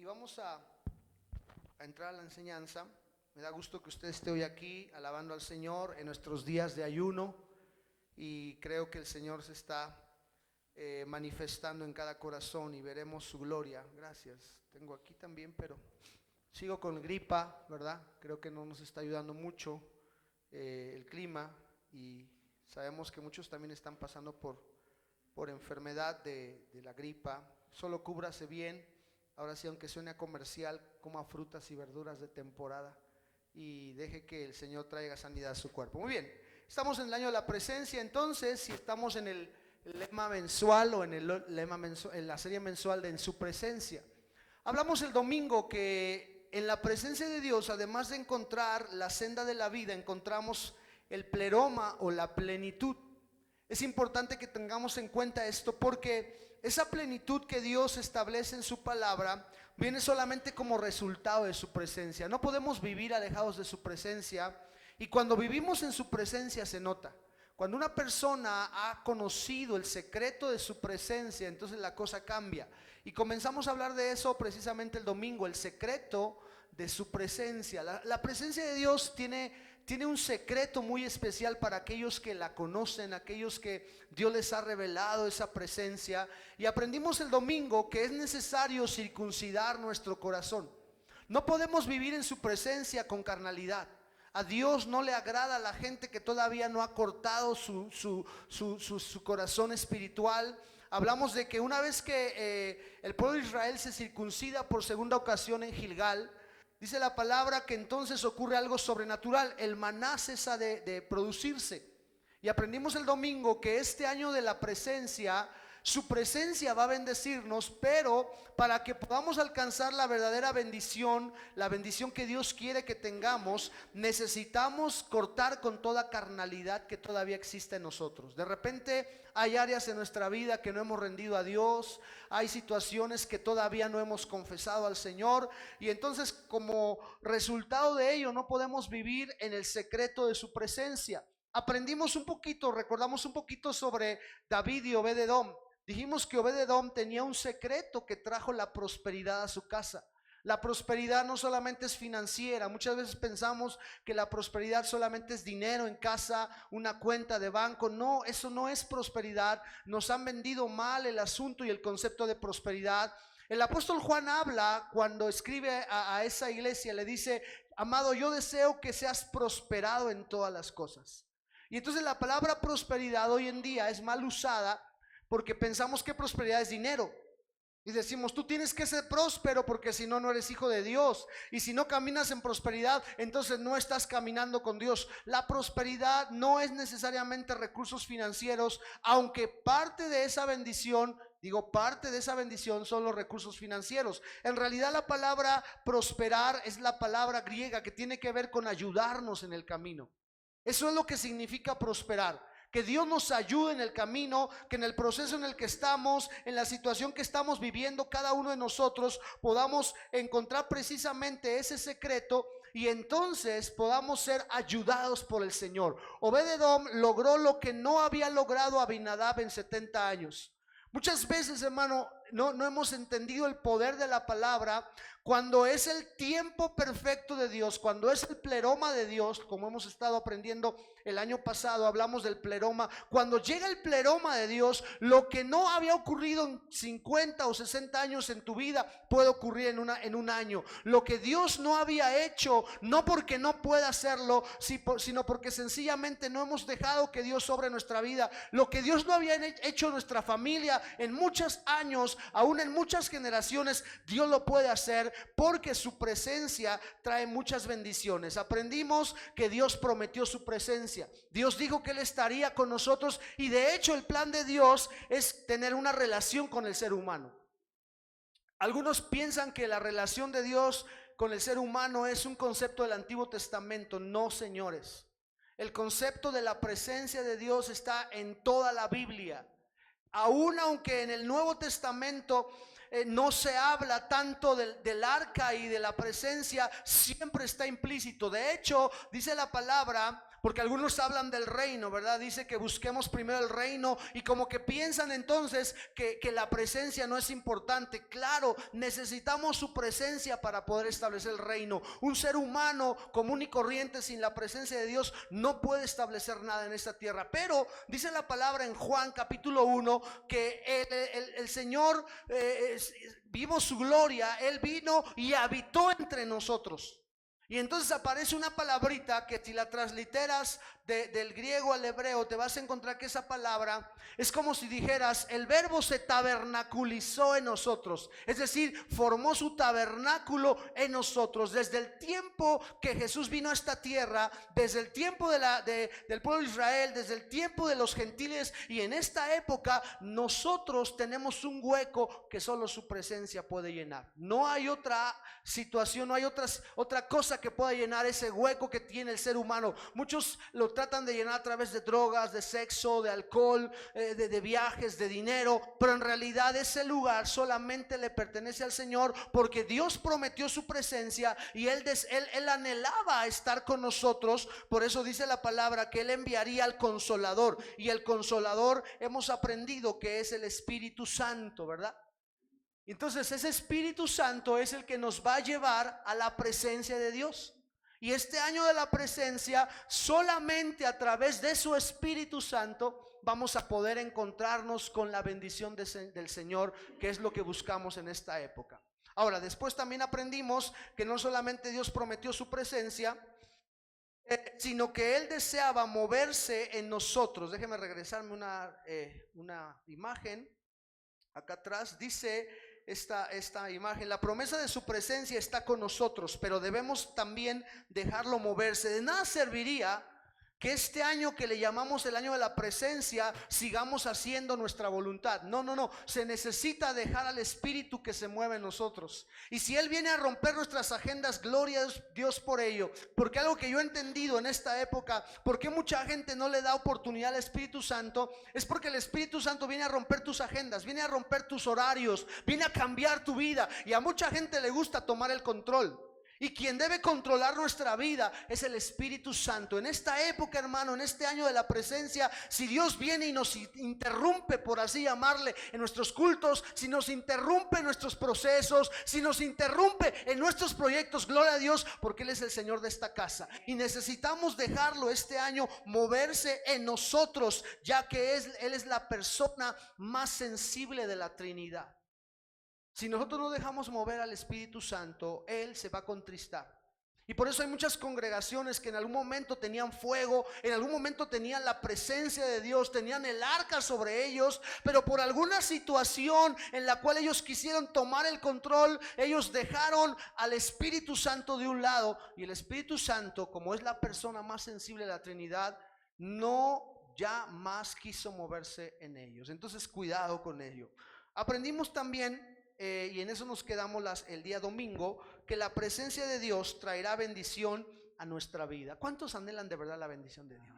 Y vamos a entrar a la enseñanza. Me da gusto que usted esté hoy aquí alabando al Señor en nuestros días de ayuno, y creo que el Señor se está manifestando en cada corazón y veremos su gloria. Gracias. Tengo aquí también, pero sigo con gripa, ¿verdad? Creo que no nos está ayudando mucho el clima, y sabemos que muchos también están pasando por enfermedad de la gripa. Solo cúbrase bien. Ahora sí, aunque suene a comercial, coma frutas y verduras de temporada y deje que el Señor traiga sanidad a su cuerpo. Muy bien, estamos en el año de la presencia. Entonces, si estamos en el lema mensual o en el lema mensual, en la serie mensual de En su presencia, hablamos el domingo que en la presencia de Dios, además de encontrar la senda de la vida, encontramos el pleroma o la plenitud. Es importante que tengamos en cuenta esto, porque esa plenitud que Dios establece en su palabra viene solamente como resultado de su presencia. No podemos vivir alejados de su presencia, y cuando vivimos en su presencia se nota. Cuando una persona ha conocido el secreto de su presencia, entonces la cosa cambia. Y comenzamos a hablar de eso precisamente el domingo, el secreto de su presencia. La presencia de Dios tiene un secreto muy especial para aquellos que la conocen, aquellos que Dios les ha revelado esa presencia. Y aprendimos el domingo que es necesario circuncidar nuestro corazón. No podemos vivir en su presencia con carnalidad. A Dios no le agrada a la gente que todavía no ha cortado su corazón espiritual. Hablamos de que una vez que el pueblo de Israel se circuncida por segunda ocasión en Gilgal, dice la palabra que entonces ocurre algo sobrenatural. El maná cesa de producirse. Y aprendimos el domingo que este año de la presencia, su presencia va a bendecirnos, pero para que podamos alcanzar la verdadera bendición, la bendición que Dios quiere que tengamos, necesitamos cortar con toda carnalidad que todavía existe en nosotros. De repente hay áreas en nuestra vida que no hemos rendido a Dios, hay situaciones que todavía no hemos confesado al Señor, y entonces como resultado de ello no podemos vivir en el secreto de su presencia. Aprendimos un poquito, recordamos un poquito sobre David y Obed-edom. Dijimos que Obed-edom tenía un secreto que trajo la prosperidad a su casa. La prosperidad no solamente es financiera. Muchas veces pensamos que la prosperidad solamente es dinero en casa, una cuenta de banco. No, eso no es prosperidad. Nos han vendido mal el asunto y el concepto de prosperidad. El apóstol Juan habla cuando escribe a esa iglesia, le dice: amado, yo deseo que seas prosperado en todas las cosas. Y entonces la palabra prosperidad hoy en día es mal usada, porque pensamos que prosperidad es dinero. Y decimos: tú tienes que ser próspero porque si no, no eres hijo de Dios. Y si no caminas en prosperidad, entonces no estás caminando con Dios. La prosperidad no es necesariamente recursos financieros, aunque parte de esa bendición, parte de esa bendición son los recursos financieros. En realidad la palabra prosperar es la palabra griega que tiene que ver con ayudarnos en el camino. Eso es lo que significa prosperar. Que Dios nos ayude en el camino, que en el proceso en el que estamos, en la situación que estamos viviendo, cada uno de nosotros podamos encontrar precisamente ese secreto, y entonces podamos ser ayudados por el Señor. Obed-edom logró lo que no había logrado Abinadab en 70 años. Muchas veces, hermano, no hemos entendido el poder de la palabra. Cuando es el tiempo perfecto de Dios, cuando es el pleroma de Dios, como hemos estado aprendiendo el año pasado, hablamos del pleroma. Cuando llega el pleroma de Dios, lo que no había ocurrido en 50 o 60 años en tu vida puede ocurrir en un año. Lo que Dios no había hecho, no porque no pueda hacerlo, sino porque sencillamente no hemos dejado que Dios obre nuestra vida. Lo que Dios no había hecho en nuestra familia en muchos años, aún en muchas generaciones, Dios lo puede hacer, porque su presencia trae muchas bendiciones. Aprendimos que Dios prometió su presencia. Dios dijo que Él estaría con nosotros, y de hecho el plan de Dios es tener una relación con el ser humano. Algunos piensan que la relación de Dios con el ser humano es un concepto del Antiguo Testamento. No, señores. El concepto de la presencia de Dios está en toda la Biblia. Aún aunque en el Nuevo Testamento no se habla tanto del arca y de la presencia, siempre está implícito. De hecho, dice la palabra, porque algunos hablan del reino, ¿verdad? Dice que busquemos primero el reino y como que piensan entonces que la presencia no es importante. Claro, necesitamos su presencia para poder establecer el reino. Un ser humano común y corriente sin la presencia de Dios no puede establecer nada en esta tierra. Pero dice la palabra en Juan capítulo 1 que el Señor vimos su gloria, Él vino y habitó entre nosotros. Y entonces aparece una palabrita que si la transliteras del griego al hebreo, te vas a encontrar que esa palabra es como si dijeras: el verbo se tabernaculizó en nosotros, es decir, formó su tabernáculo en nosotros. Desde el tiempo que Jesús vino a esta tierra, desde el tiempo del pueblo de Israel, desde el tiempo de los gentiles, y en esta época nosotros tenemos un hueco que solo su presencia puede llenar. No hay otra situación, no hay otra cosa que pueda llenar ese hueco que tiene el ser humano. Muchos lo tratan de llenar a través de drogas, de sexo, de alcohol, de viajes, de dinero, pero en realidad ese lugar solamente le pertenece al Señor, porque Dios prometió su presencia y Él anhelaba estar con nosotros. Por eso dice la palabra que Él enviaría al Consolador, y el Consolador hemos aprendido que es el Espíritu Santo, ¿verdad? Entonces ese Espíritu Santo es el que nos va a llevar a la presencia de Dios. Y este año de la presencia, solamente a través de su Espíritu Santo vamos a poder encontrarnos con la bendición del Señor, que es lo que buscamos en esta época. Ahora, después también aprendimos que no solamente Dios prometió su presencia, sino que Él deseaba moverse en nosotros. Déjeme regresarme una imagen. Acá atrás dice esta imagen: la promesa de su presencia está con nosotros, pero debemos también dejarlo moverse. De nada serviría que este año que le llamamos el año de la presencia sigamos haciendo nuestra voluntad. No, se necesita dejar al Espíritu que se mueve en nosotros. Y si Él viene a romper nuestras agendas, gloria a Dios por ello. Porque algo que yo he entendido en esta época, porque mucha gente no le da oportunidad al Espíritu Santo, es porque el Espíritu Santo viene a romper tus agendas, viene a romper tus horarios, viene a cambiar tu vida. Y a mucha gente le gusta tomar el control. Y quien debe controlar nuestra vida es el Espíritu Santo. En esta época, hermano, en este año de la presencia, si Dios viene y nos interrumpe, por así llamarle, en nuestros cultos, si nos interrumpe en nuestros procesos, si nos interrumpe en nuestros proyectos, gloria a Dios, porque Él es el Señor de esta casa. Y necesitamos dejarlo este año moverse en nosotros, ya que Él es la persona más sensible de la Trinidad. Si nosotros no dejamos mover al Espíritu Santo, Él se va a contristar. Y por eso hay muchas congregaciones que en algún momento tenían fuego, en algún momento tenían la presencia de Dios, tenían el arca sobre ellos, pero por alguna situación en la cual ellos quisieron tomar el control, ellos dejaron al Espíritu Santo de un lado. Y el Espíritu Santo, como es la persona más sensible de la Trinidad, no ya más quiso moverse en ellos. Entonces, cuidado con ello. Aprendimos también, y en eso nos quedamos el día domingo, que la presencia de Dios traerá bendición a nuestra vida. ¿Cuántos anhelan de verdad la bendición de Dios?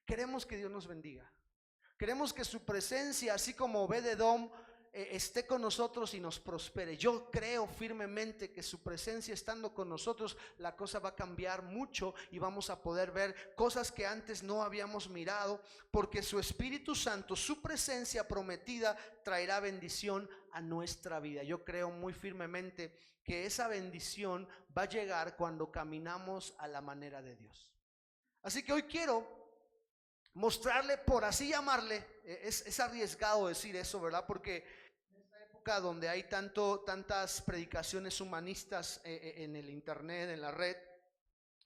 Queremos que Dios nos bendiga. Queremos que su presencia, así como Obed-Edom, esté con nosotros y nos prospere. Yo creo firmemente que su presencia estando con nosotros, la cosa va a cambiar mucho y vamos a poder ver cosas que antes no habíamos mirado, porque su Espíritu Santo, su presencia prometida, traerá bendición a nuestra vida. Yo creo muy firmemente que esa bendición va a llegar cuando caminamos a la manera de Dios. Así que hoy quiero mostrarle, por así llamarle, es arriesgado decir eso, ¿verdad? Porque en esta época donde hay tantas predicaciones humanistas en el internet, en la red,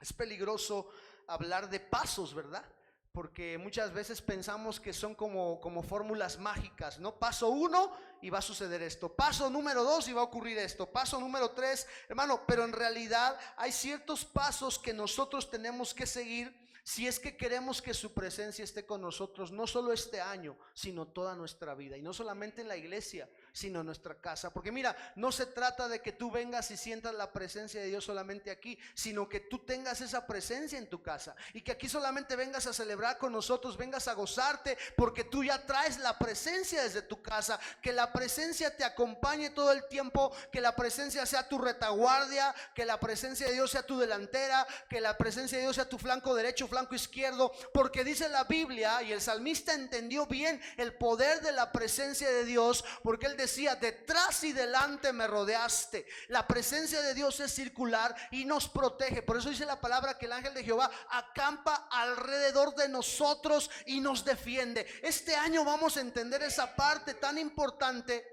es peligroso hablar de pasos, ¿verdad? Porque muchas veces pensamos que son como fórmulas mágicas, ¿no? Paso 1 y va a suceder esto, paso número 2 y va a ocurrir esto, paso número 3, hermano, pero en realidad hay ciertos pasos que nosotros tenemos que seguir si es que queremos que su presencia esté con nosotros, no solo este año, sino toda nuestra vida. Y no solamente en la iglesia, sino en nuestra casa. Porque mira, no se trata de que tú vengas y sientas la presencia de Dios solamente aquí, sino que tú tengas esa presencia en tu casa y que aquí solamente vengas a celebrar con nosotros, vengas a gozarte, porque tú ya traes la presencia desde tu casa. Que la presencia te acompañe todo el tiempo, que la presencia sea tu retaguardia, que la presencia de Dios sea tu delantera, que la presencia de Dios sea tu flanco derecho, flanco izquierdo, porque dice la Biblia, y el salmista entendió bien el poder de la presencia de Dios, porque él decía: detrás y delante me rodeaste. La presencia de Dios es circular y nos protege. Por eso dice la palabra que el ángel de Jehová acampa alrededor de nosotros y nos defiende. Este año vamos a entender esa parte tan importante,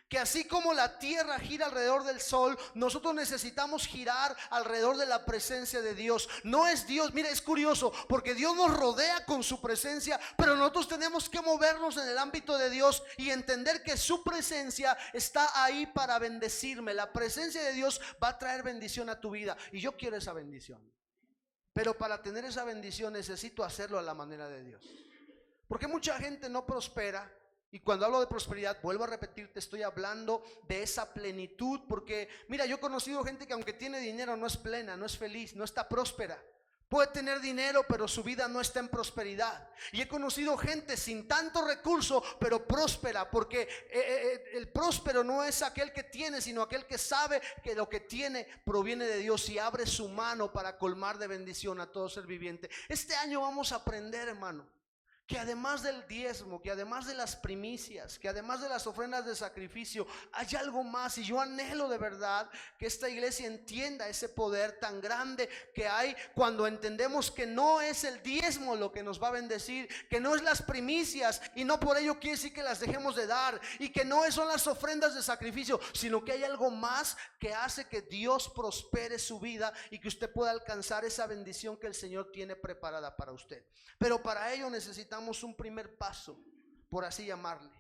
que así como la tierra gira alrededor del sol, nosotros necesitamos girar alrededor de la presencia de Dios. No es Dios, mira, es curioso, porque Dios nos rodea con su presencia, pero nosotros tenemos que movernos en el ámbito de Dios y entender que su presencia está ahí para bendecirme. La presencia de Dios va a traer bendición a tu vida y yo quiero esa bendición. Pero para tener esa bendición necesito hacerlo a la manera de Dios. Porque mucha gente no prospera. Y cuando hablo de prosperidad, vuelvo a repetirte, estoy hablando de esa plenitud. Porque mira, yo he conocido gente que aunque tiene dinero no es plena, no es feliz, no está próspera. Puede tener dinero, pero su vida no está en prosperidad. Y he conocido gente sin tanto recurso, pero próspera. Porque el próspero no es aquel que tiene, sino aquel que sabe que lo que tiene proviene de Dios y abre su mano para colmar de bendición a todo ser viviente. Este año vamos a aprender, hermano, que además del diezmo, que además de las primicias, que además de las ofrendas de sacrificio, hay algo más. Y yo anhelo de verdad que esta iglesia entienda ese poder tan grande que hay cuando entendemos que no es el diezmo lo que nos va a bendecir, que no es las primicias, y no por ello quiere decir que las dejemos de dar, y que no son las ofrendas de sacrificio, sino que hay algo más que hace que Dios prospere su vida y que usted pueda alcanzar esa bendición que el Señor tiene preparada para usted. Pero para ello necesitamos un primer paso, por así llamarle.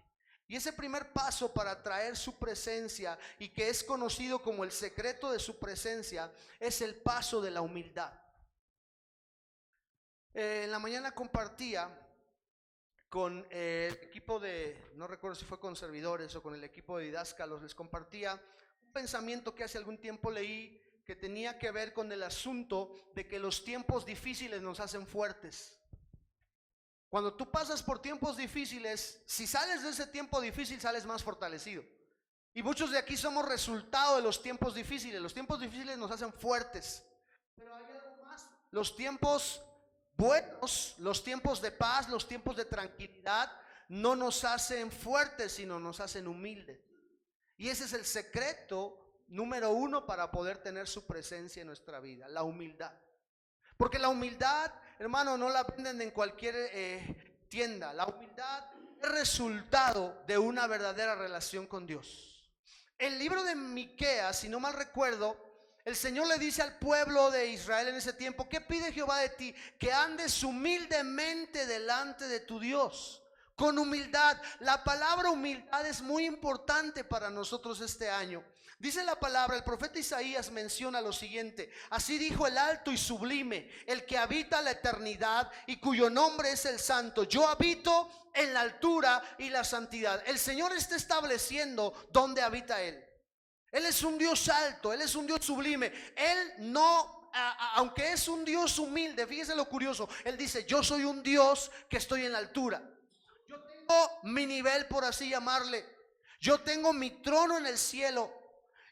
Y ese primer paso para traer su presencia, y que es conocido como el secreto de su presencia, es el paso de la humildad. En la mañana compartía con el equipo de, no recuerdo si fue con servidores o con el equipo de didáscalos, les compartía un pensamiento que hace algún tiempo leí, que tenía que ver con el asunto de que los tiempos difíciles nos hacen fuertes. Cuando tú pasas por tiempos difíciles, si sales de ese tiempo difícil, sales más fortalecido. Y muchos de aquí somos resultado de los tiempos difíciles. Los tiempos difíciles nos hacen fuertes. Pero hay algo más. Los tiempos buenos, los tiempos de paz, los tiempos de tranquilidad, no nos hacen fuertes, sino nos hacen humildes. Y ese es el secreto número uno para poder tener su presencia en nuestra vida, la humildad. Porque la humildad, hermano, no la venden en cualquier tienda. La humildad es resultado de una verdadera relación con Dios. El libro de Miqueas, si no mal recuerdo, el Señor le dice al pueblo de Israel en ese tiempo: ¿qué pide Jehová de ti? Que andes humildemente delante de tu Dios. Con humildad. La palabra humildad es muy importante para nosotros este año. Dice la palabra, el profeta Isaías menciona lo siguiente: así dijo el alto y sublime, el que habita la eternidad y cuyo nombre es el Santo. Yo habito en la altura y la santidad. El Señor está estableciendo dónde habita Él. Él es un Dios alto, Él es un Dios sublime. Él no, aunque es un Dios humilde, fíjese lo curioso, Él dice: yo soy un Dios que estoy en la altura. Yo tengo mi nivel, por así llamarle. Yo tengo mi trono en el cielo.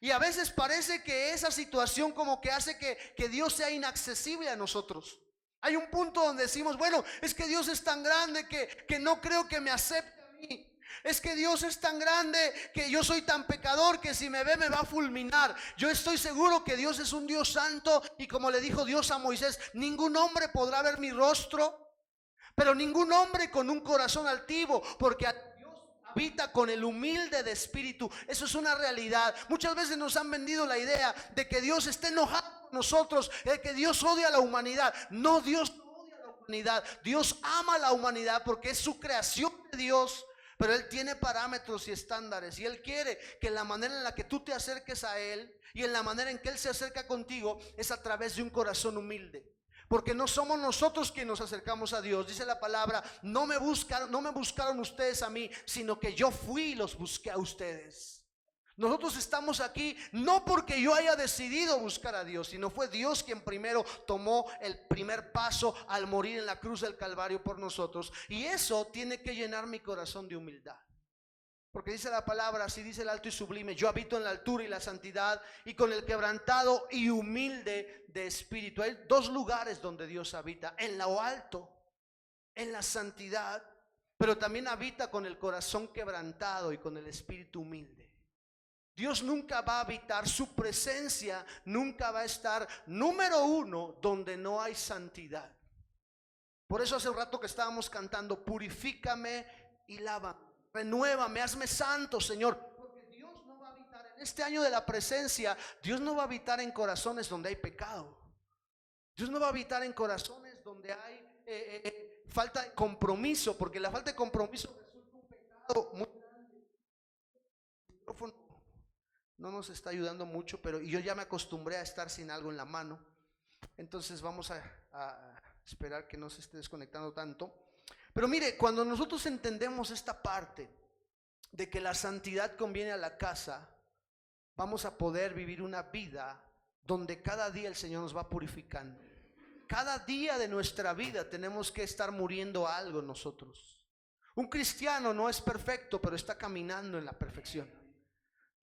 Y a veces parece que esa situación como que hace que Dios sea inaccesible a nosotros. Hay un punto donde decimos: bueno, es que Dios es tan grande que no creo que me acepte a mí. Es que Dios es tan grande que yo soy tan pecador que si me ve me va a fulminar. Yo estoy seguro que Dios es un Dios santo, y como le dijo Dios a Moisés: ningún hombre podrá ver mi rostro, pero ningún hombre con un corazón altivo, porque habita con el humilde de espíritu. Eso es una realidad. Muchas veces nos han vendido la idea de que Dios está enojado con nosotros, que Dios odia a la humanidad. No, Dios no odia a la humanidad. Dios ama a la humanidad porque es su creación de Dios. Pero Él tiene parámetros y estándares, y Él quiere que la manera en la que tú te acerques a Él y en la manera en que Él se acerca contigo es a través de un corazón humilde. Porque no somos nosotros quienes nos acercamos a Dios. Dice la palabra, no me buscaron ustedes a mí, sino que yo fui y los busqué a ustedes. Nosotros estamos aquí no porque yo haya decidido buscar a Dios, sino fue Dios quien primero tomó el primer paso al morir en la cruz del Calvario por nosotros. Y eso tiene que llenar mi corazón de humildad. Porque dice la palabra, así dice el alto y sublime, yo habito en la altura y la santidad, y con el quebrantado y humilde de espíritu. Hay dos lugares donde Dios habita: en lo alto, en la santidad, pero también habita con el corazón quebrantado y con el espíritu humilde. Dios nunca va a habitar, su presencia nunca va a estar, número uno, donde no hay santidad. Por eso hace un rato que estábamos cantando, purifícame y lávame. Renuévame, hazme santo, Señor. Porque Dios no va a habitar en este año de la presencia. Dios no va a habitar en corazones donde hay pecado. Dios no va a habitar en corazones donde hay falta de compromiso, porque la falta de compromiso resulta un pecado muy grande. El micrófono no nos está ayudando mucho, pero yo ya me acostumbré a estar sin algo en la mano. Entonces vamos a esperar que no se esté desconectando tanto. Pero mire, cuando nosotros entendemos esta parte de que la santidad conviene a la casa, vamos a poder vivir una vida donde cada día el Señor nos va purificando. Cada día de nuestra vida tenemos que estar muriendo a algo nosotros. Un cristiano no es perfecto, pero está caminando en la perfección.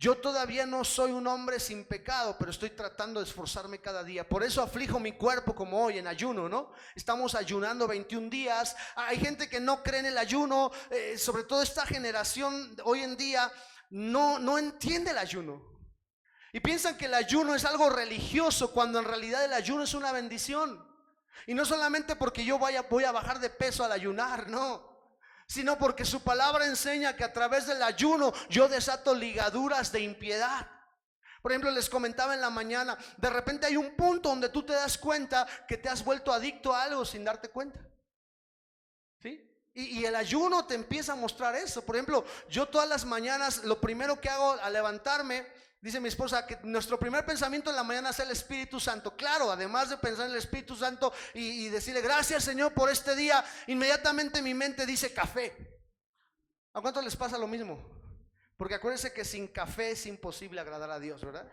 Yo todavía no soy un hombre sin pecado, pero estoy tratando de esforzarme cada día. Por eso aflijo mi cuerpo como hoy en ayuno, ¿no? Estamos ayunando 21 días. Hay gente que no cree en el ayuno, sobre todo esta generación hoy en día no entiende el ayuno. Y piensan que el ayuno es algo religioso, cuando en realidad el ayuno es una bendición. Y no solamente porque yo voy a bajar de peso al ayunar, no, sino porque su palabra enseña que a través del ayuno yo desato ligaduras de impiedad. Por ejemplo, les comentaba en la mañana, de repente hay un punto donde tú te das cuenta que te has vuelto adicto a algo sin darte cuenta, ¿sí? Y el ayuno te empieza a mostrar eso. Por ejemplo, yo todas las mañanas lo primero que hago al levantarme, dice mi esposa, que nuestro primer pensamiento en la mañana es el Espíritu Santo. Claro, además de pensar en el Espíritu Santo y decirle gracias, Señor, por este día, inmediatamente mi mente dice café. ¿A cuántos les pasa lo mismo? Porque acuérdense que sin café es imposible agradar a Dios, ¿verdad?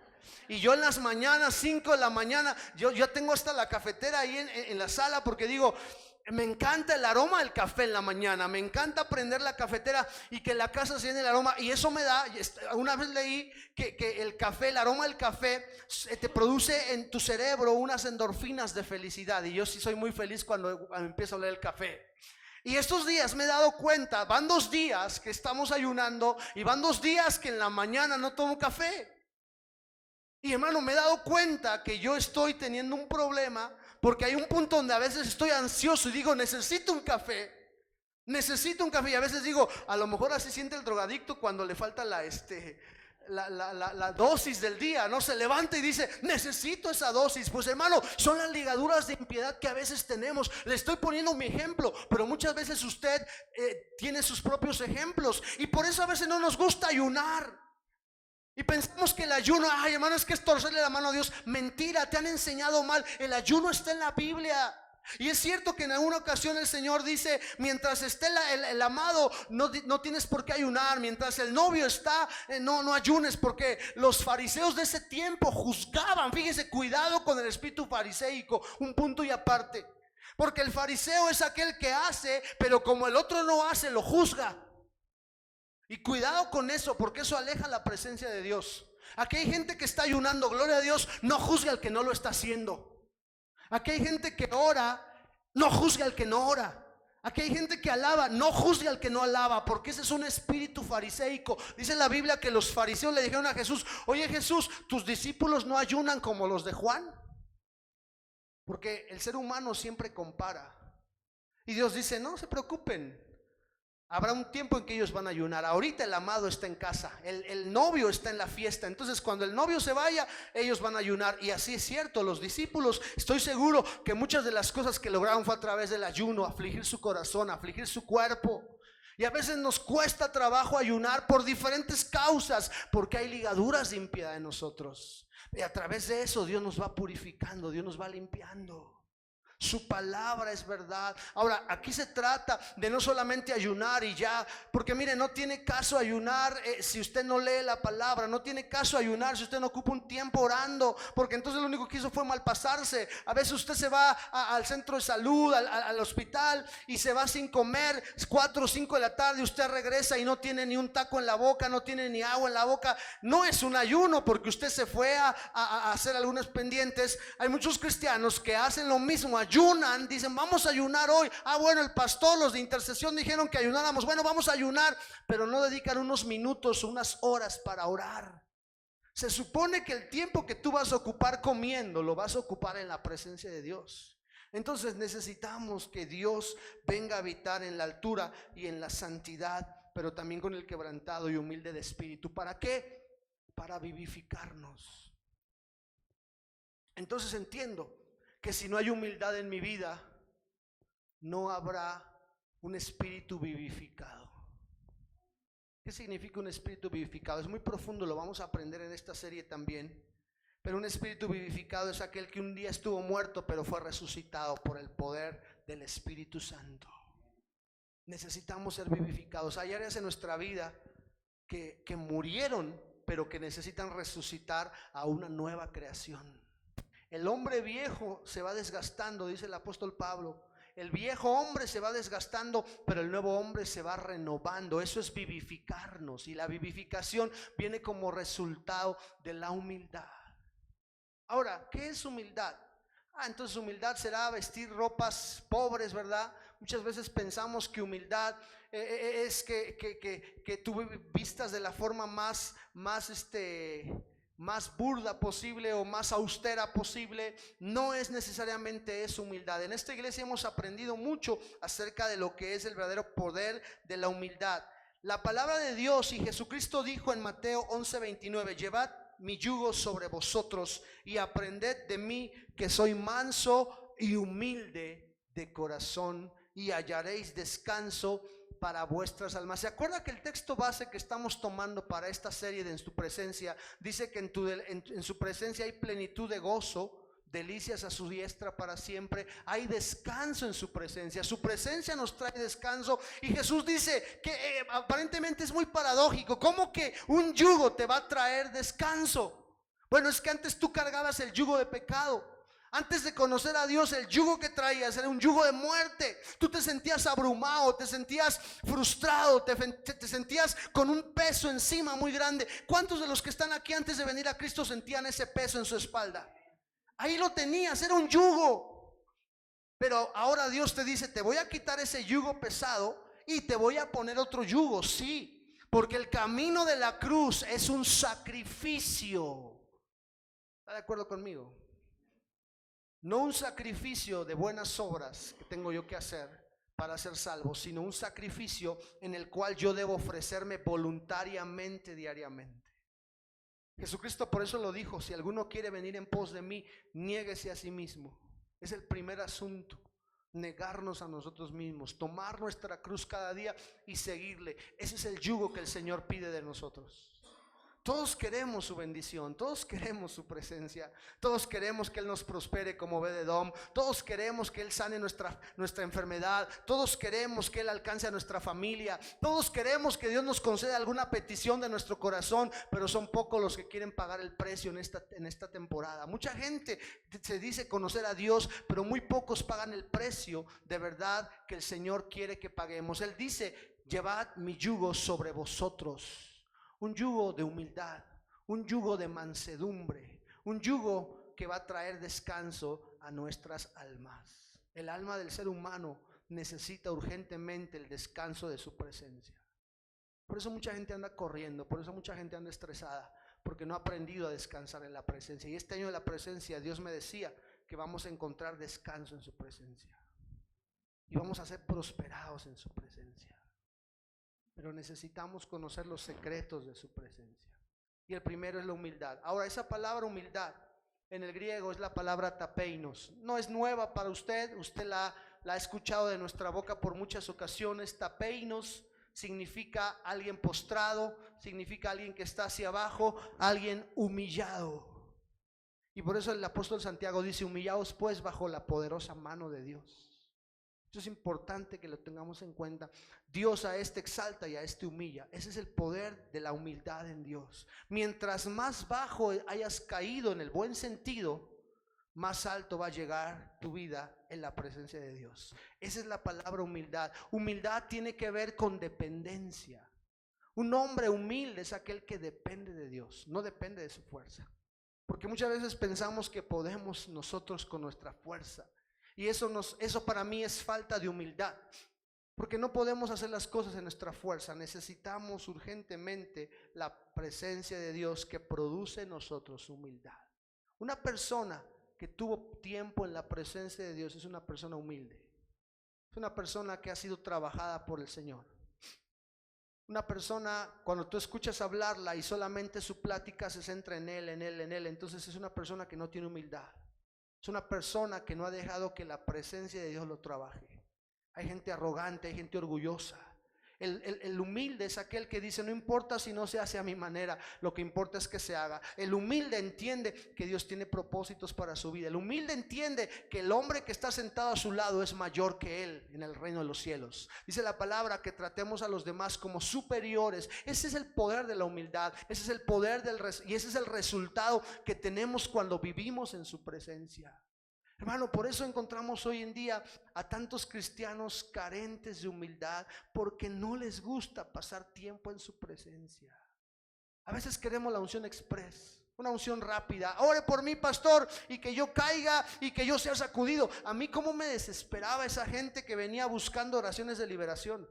Y yo en las mañanas, 5 de la mañana, yo ya tengo hasta la cafetera ahí en la sala, porque digo, me encanta el aroma del café en la mañana, me encanta prender la cafetera y que la casa se llene el aroma. Y eso me da, una vez leí que el café, el aroma del café te produce en tu cerebro unas endorfinas de felicidad. Y yo sí soy muy feliz cuando empiezo a oler el café. Y estos días me he dado cuenta, van 2 días que estamos ayunando y van 2 días que en la mañana no tomo café. Y hermano, me he dado cuenta que yo estoy teniendo un problema, porque hay un punto donde a veces estoy ansioso y digo, necesito un café. Y a veces digo, a lo mejor así siente el drogadicto cuando le falta la dosis del día, ¿no? Se levanta y dice, necesito esa dosis. Pues hermano, son las ligaduras de impiedad que a veces tenemos. Le estoy poniendo mi ejemplo, pero muchas veces usted tiene sus propios ejemplos. Y por eso a veces no nos gusta ayunar. Y pensamos que el ayuno, ay hermano, es que es torcerle la mano a Dios. Mentira, te han enseñado mal. El ayuno está en la Biblia. Y es cierto que en alguna ocasión el Señor dice, mientras esté el amado, no tienes por qué ayunar. Mientras el novio está, no ayunes, porque los fariseos de ese tiempo juzgaban. Fíjese, cuidado con el espíritu fariseico, un punto y aparte. Porque el fariseo es aquel que hace, pero como el otro no hace, lo juzga. Y cuidado con eso, porque eso aleja la presencia de Dios. Aquí hay gente que está ayunando, gloria a Dios, no juzgue al que no lo está haciendo. Aquí hay gente que ora, no juzgue al que no ora. Aquí hay gente que alaba, no juzgue al que no alaba, porque ese es un espíritu fariseico. Dice la Biblia que los fariseos le dijeron a Jesús, oye Jesús, tus discípulos no ayunan como los de Juan. Porque el ser humano siempre compara. Y Dios dice, no se preocupen. Habrá un tiempo en que ellos van a ayunar. Ahorita el amado está en casa, el novio está en la fiesta. Entonces cuando el novio se vaya, ellos van a ayunar. Y así es cierto, los discípulos, estoy seguro que muchas de las cosas que lograron fue a través del ayuno, afligir su corazón, afligir su cuerpo. Y a veces nos cuesta trabajo ayunar por diferentes causas, porque hay ligaduras de impiedad en nosotros. Y a través de eso Dios nos va purificando, Dios nos va limpiando. Su palabra es verdad. Ahora, aquí se trata de no solamente ayunar y ya, porque mire, no tiene caso ayunar si usted no lee la palabra. No tiene caso ayunar si usted no ocupa un tiempo orando, porque entonces lo único que hizo fue malpasarse. A veces usted se va al centro de salud, al hospital, y se va sin comer. 4 o 5 de la tarde usted regresa y no tiene ni un taco en la boca, no tiene ni agua en la boca. No es un ayuno porque usted se fue a hacer algunos pendientes. Hay muchos cristianos que hacen lo mismo, ayunan, dicen vamos a ayunar hoy. Bueno, el pastor, los de intercesión dijeron que ayunáramos. Bueno, vamos a ayunar, pero no dedican unos minutos o unas horas para orar. Se supone que el tiempo que tú vas a ocupar comiendo lo vas a ocupar en la presencia de Dios. Entonces necesitamos que Dios venga a habitar en la altura y en la santidad, pero también con el quebrantado y humilde de espíritu. ¿Para qué? Para vivificarnos. Entonces entiendo que si no hay humildad en mi vida, no habrá un espíritu vivificado. ¿Qué significa un espíritu vivificado? Es muy profundo, lo vamos a aprender en esta serie también. Pero un espíritu vivificado es aquel que un día estuvo muerto, pero fue resucitado por el poder del Espíritu Santo. Necesitamos ser vivificados. Hay áreas en nuestra vida que murieron, pero que necesitan resucitar a una nueva creación. El hombre viejo se va desgastando, dice el apóstol Pablo. El viejo hombre se va desgastando, pero el nuevo hombre se va renovando. Eso es vivificarnos, y la vivificación viene como resultado de la humildad. Ahora, ¿qué es humildad? Entonces humildad será vestir ropas pobres, ¿verdad? Muchas veces pensamos que humildad es que tú vistas de la forma más burda posible o más austera posible. No es necesariamente eso humildad. En esta iglesia hemos aprendido mucho acerca de lo que es el verdadero poder de la humildad. La palabra de Dios, y Jesucristo dijo en Mateo 11:29, llevad mi yugo sobre vosotros y aprended de mí, que soy manso y humilde de corazón, y hallaréis descanso para vuestras almas. ¿Se acuerda que el texto base que estamos tomando para esta serie de En su presencia dice que en su presencia hay plenitud de gozo, delicias a su diestra para siempre? Hay descanso en su presencia. Su presencia nos trae descanso. Y Jesús dice que aparentemente es muy paradójico. ¿Cómo que un yugo te va a traer descanso? Bueno, es que antes tú cargabas el yugo de pecado. Antes de conocer a Dios, el yugo que traías era un yugo de muerte. Tú te sentías abrumado, te sentías frustrado, te sentías con un peso encima muy grande. ¿Cuántos de los que están aquí antes de venir a Cristo sentían ese peso en su espalda? Ahí lo tenías, era un yugo. Pero ahora Dios te dice, te voy a quitar ese yugo pesado y te voy a poner otro yugo. Sí, porque el camino de la cruz es un sacrificio. ¿Está de acuerdo conmigo? No un sacrificio de buenas obras que tengo yo que hacer para ser salvo, sino un sacrificio en el cual yo debo ofrecerme voluntariamente diariamente. Jesucristo por eso lo dijo: si alguno quiere venir en pos de mí, niéguese a sí mismo. Es el primer asunto, negarnos a nosotros mismos, tomar nuestra cruz cada día y seguirle. Ese es el yugo que el Señor pide de nosotros. Todos queremos su bendición, todos queremos su presencia, todos queremos que Él nos prospere como Obed-Edom, todos queremos que Él sane nuestra enfermedad, todos queremos que Él alcance a nuestra familia, todos queremos que Dios nos conceda alguna petición de nuestro corazón, pero son pocos los que quieren pagar el precio en esta temporada. Mucha gente se dice conocer a Dios, pero muy pocos pagan el precio de verdad que el Señor quiere que paguemos. Él dice: llevad mi yugo sobre vosotros. Un yugo de humildad, un yugo de mansedumbre, un yugo que va a traer descanso a nuestras almas. El alma del ser humano necesita urgentemente el descanso de su presencia. Por eso mucha gente anda corriendo, por eso mucha gente anda estresada, porque no ha aprendido a descansar en la presencia. Y este año de la presencia, Dios me decía que vamos a encontrar descanso en su presencia y vamos a ser prosperados en su presencia. Pero necesitamos conocer los secretos de su presencia. Y el primero es la humildad. Ahora, esa palabra humildad en el griego es la palabra tapeinos. No es nueva para usted, usted la ha escuchado de nuestra boca por muchas ocasiones. Tapeinos significa alguien postrado, significa alguien que está hacia abajo, alguien humillado. Y por eso el apóstol Santiago dice: humillaos pues bajo la poderosa mano de Dios. Esto es importante que lo tengamos en cuenta. Dios a este exalta y a este humilla. Ese es el poder de la humildad en Dios. Mientras más bajo hayas caído en el buen sentido, más alto va a llegar tu vida en la presencia de Dios. Esa es la palabra humildad. Humildad tiene que ver con dependencia. Un hombre humilde es aquel que depende de Dios, no depende de su fuerza. Porque muchas veces pensamos que podemos nosotros con nuestra fuerza. Y eso para mí es falta de humildad. Porque no podemos hacer las cosas en nuestra fuerza. Necesitamos urgentemente la presencia de Dios que produce en nosotros humildad. Una persona que tuvo tiempo en la presencia de Dios es una persona humilde. Es una persona que ha sido trabajada por el Señor. Una persona, cuando tú escuchas hablarla y solamente su plática se centra en él, entonces es una persona que no tiene humildad. Es una persona que no ha dejado que la presencia de Dios lo trabaje. Hay gente arrogante, hay gente orgullosa. El humilde es aquel que dice: no importa si no se hace a mi manera, lo que importa es que se haga. El humilde entiende que Dios tiene propósitos para su vida. El humilde entiende que el hombre que está sentado a su lado es mayor que él en el reino de los cielos. Dice la palabra que tratemos a los demás como superiores. Ese es el poder de la humildad. Ese es el poder y ese es el resultado que tenemos cuando vivimos en su presencia. Hermano, por eso encontramos hoy en día a tantos cristianos carentes de humildad, porque no les gusta pasar tiempo en su presencia. A veces queremos la unción express, una unción rápida. Ore por mí, pastor, y que yo caiga y que yo sea sacudido. A mí cómo me desesperaba esa gente que venía buscando oraciones de liberación.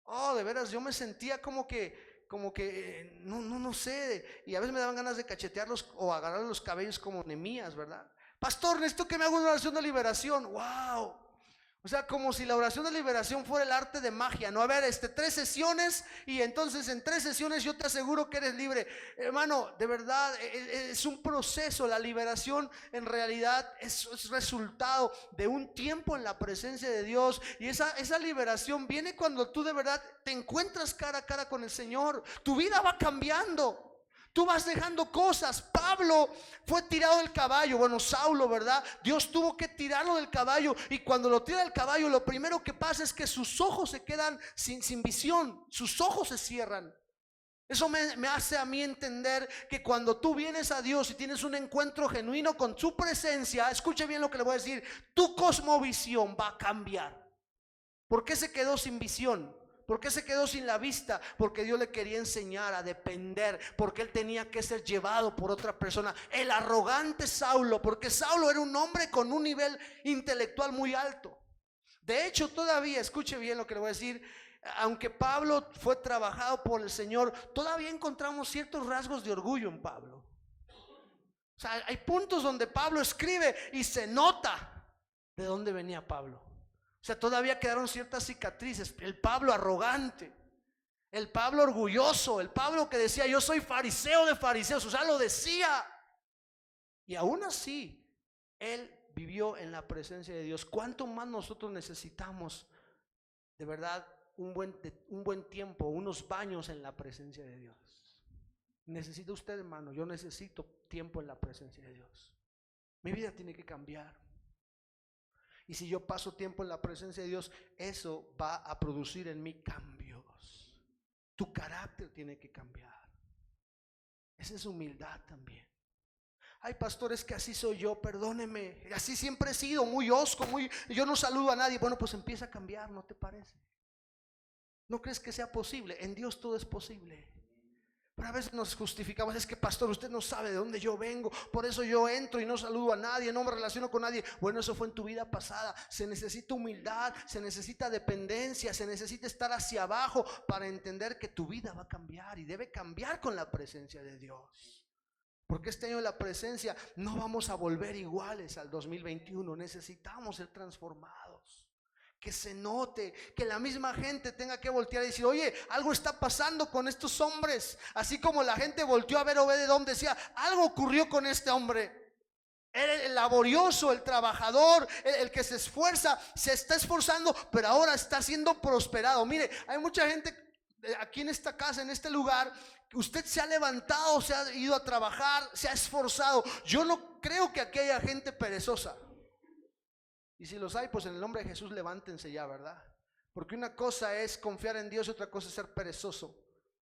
Oh, de veras, yo me sentía como que no sé, y a veces me daban ganas de cachetearlos o agarrar los cabellos como Nehemías, ¿verdad? Pastor, necesito que me haga una oración de liberación. Wow. O sea, como si la oración de liberación fuera el arte de magia, ¿no? A ver, 3 sesiones y entonces en 3 sesiones yo te aseguro que eres libre. Hermano, de verdad, es un proceso. La liberación en realidad es resultado de un tiempo en la presencia de Dios. Y esa liberación viene cuando tú de verdad te encuentras cara a cara con el Señor. Tu vida va cambiando. Tú vas dejando cosas. Pablo fue tirado del caballo. Bueno, Saulo, ¿verdad? Dios tuvo que tirarlo del caballo. Y cuando lo tira del caballo, lo primero que pasa es que sus ojos se quedan sin visión. Sus ojos se cierran. Eso me hace a mí entender que cuando tú vienes a Dios y tienes un encuentro genuino con su presencia, escuche bien lo que le voy a decir, tu cosmovisión va a cambiar. ¿Por qué se quedó sin visión? ¿Por qué se quedó sin la vista? Porque Dios le quería enseñar a depender, porque él tenía que ser llevado por otra persona. El arrogante Saulo, porque Saulo era un hombre con un nivel intelectual muy alto. De hecho, todavía, escuche bien lo que le voy a decir, aunque Pablo fue trabajado por el Señor, todavía encontramos ciertos rasgos de orgullo en Pablo. O sea, hay puntos donde Pablo escribe y se nota de dónde venía Pablo. O sea, todavía quedaron ciertas cicatrices. El Pablo arrogante, el Pablo orgulloso, el Pablo que decía: yo soy fariseo de fariseos. O sea, lo decía. Y aún así, él vivió en la presencia de Dios. ¿Cuánto más nosotros necesitamos de verdad un buen tiempo, unos baños en la presencia de Dios? Necesita usted, hermano, yo necesito tiempo en la presencia de Dios. Mi vida tiene que cambiar. Y si yo paso tiempo en la presencia de Dios, eso va a producir en mí cambios. Tu carácter tiene que cambiar. Esa es humildad también. Ay, pastores, que así soy yo, perdóneme. Así siempre he sido, muy hosco, yo no saludo a nadie. Bueno, pues empieza a cambiar, ¿no te parece? ¿No crees que sea posible? En Dios todo es posible. Pero a veces nos justificamos: es que pastor, usted no sabe de dónde yo vengo, por eso yo entro y no saludo a nadie, no me relaciono con nadie. Bueno, eso fue en tu vida pasada. Se necesita humildad, se necesita dependencia, se necesita estar hacia abajo para entender que tu vida va a cambiar y debe cambiar con la presencia de Dios. Porque este año de la presencia no vamos a volver iguales al 2021, necesitamos ser transformados. Que se note, que la misma gente tenga que voltear y decir: oye, algo está pasando con estos hombres. Así como la gente volteó a ver a Obed-Edom, decía: algo ocurrió con este hombre. El laborioso, el trabajador, el que se esfuerza, se está esforzando, pero ahora está siendo prosperado. Mire, hay mucha gente aquí en esta casa, en este lugar, usted se ha levantado, se ha ido a trabajar, se ha esforzado. Yo no creo que aquí haya gente perezosa. Y si los hay, pues en el nombre de Jesús levántense ya, ¿verdad? Porque una cosa es confiar en Dios y otra cosa es ser perezoso.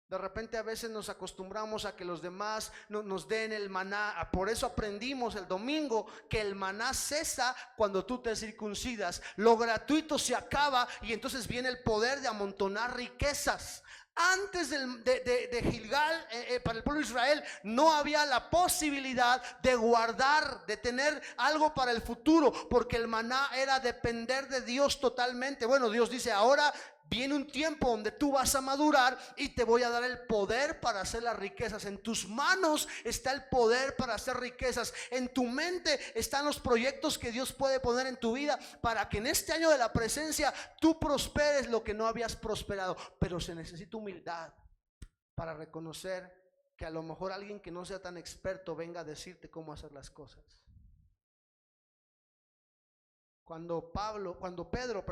De repente a veces nos acostumbramos a que los demás nos den el maná. Por eso aprendimos el domingo que el maná cesa cuando tú te circuncidas. Lo gratuito se acaba y entonces viene el poder de amontonar riquezas. Antes de Gilgal, para el pueblo de Israel, no había la posibilidad de guardar, de tener algo para el futuro, porque el maná era depender de Dios totalmente. Bueno, Dios dice, ahora viene un tiempo donde tú vas a madurar y te voy a dar el poder para hacer las riquezas. En tus manos está el poder para hacer riquezas. En tu mente están los proyectos que Dios puede poner en tu vida para que en este año de la presencia tú prosperes lo que no habías prosperado. Pero se necesita humildad para reconocer que a lo mejor alguien que no sea tan experto venga a decirte cómo hacer las cosas. Cuando Pedro,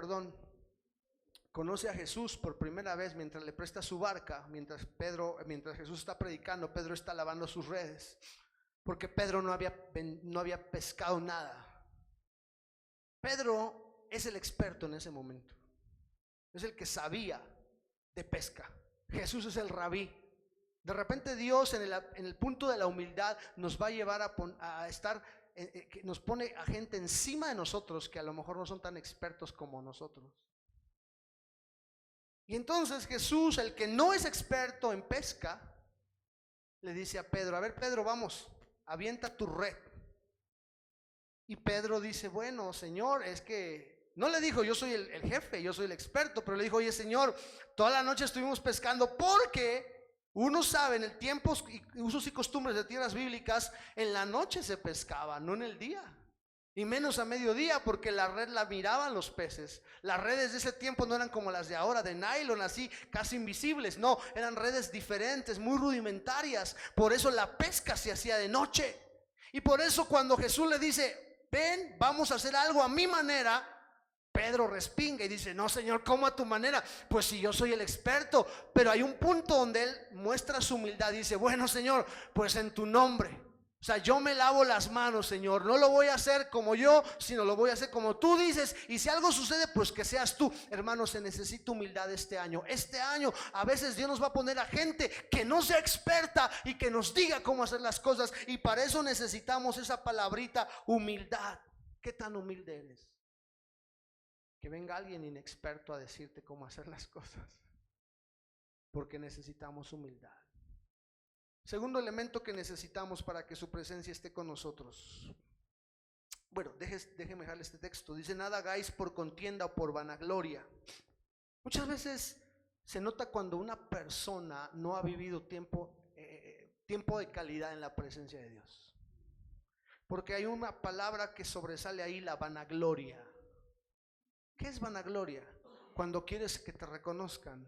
conoce a Jesús por primera vez mientras le presta su barca, mientras Jesús está predicando, Pedro está lavando sus redes, porque Pedro no había pescado nada. Pedro es el experto en ese momento, es el que sabía de pesca. Jesús es el rabí. De repente Dios en el punto de la humildad nos va a llevar a estar, que nos pone a gente encima de nosotros que a lo mejor no son tan expertos como nosotros. Y entonces Jesús, el que no es experto en pesca, le dice a Pedro, a ver Pedro, vamos, avienta tu red. Y Pedro dice, bueno Señor, es que no le dijo yo soy el jefe, yo soy el experto, pero le dijo, oye Señor, toda la noche estuvimos pescando, porque uno sabe en el tiempo y usos y costumbres de tierras bíblicas, en la noche se pescaba, no en el día. Y menos a mediodía, porque la red la miraban los peces. Las redes de ese tiempo no eran como las de ahora, de nylon, así casi invisibles. No, eran redes diferentes, muy rudimentarias. Por eso la pesca se hacía de noche. Y por eso cuando Jesús le dice, ven, vamos a hacer algo a mi manera, Pedro respinga y dice, no Señor, ¿cómo a tu manera? Pues si yo soy el experto. Pero hay un punto donde él muestra su humildad y dice, bueno Señor, pues en tu nombre. O sea, yo me lavo las manos, Señor. No lo voy a hacer como yo, sino lo voy a hacer como tú dices. Y si algo sucede, pues que seas tú. Hermanos, se necesita humildad este año. Este año a veces Dios nos va a poner a gente que no sea experta y que nos diga cómo hacer las cosas. Y para eso necesitamos esa palabrita, humildad. ¿Qué tan humilde eres? Que venga alguien inexperto a decirte cómo hacer las cosas. Porque necesitamos humildad. Segundo elemento que necesitamos para que su presencia esté con nosotros. Bueno, déjeme dejarle este texto. Dice, nada hagáis por contienda o por vanagloria. Muchas veces se nota cuando una persona no ha vivido tiempo de calidad en la presencia de Dios. Porque hay una palabra que sobresale ahí, la vanagloria. ¿Qué es vanagloria? Cuando quieres que te reconozcan.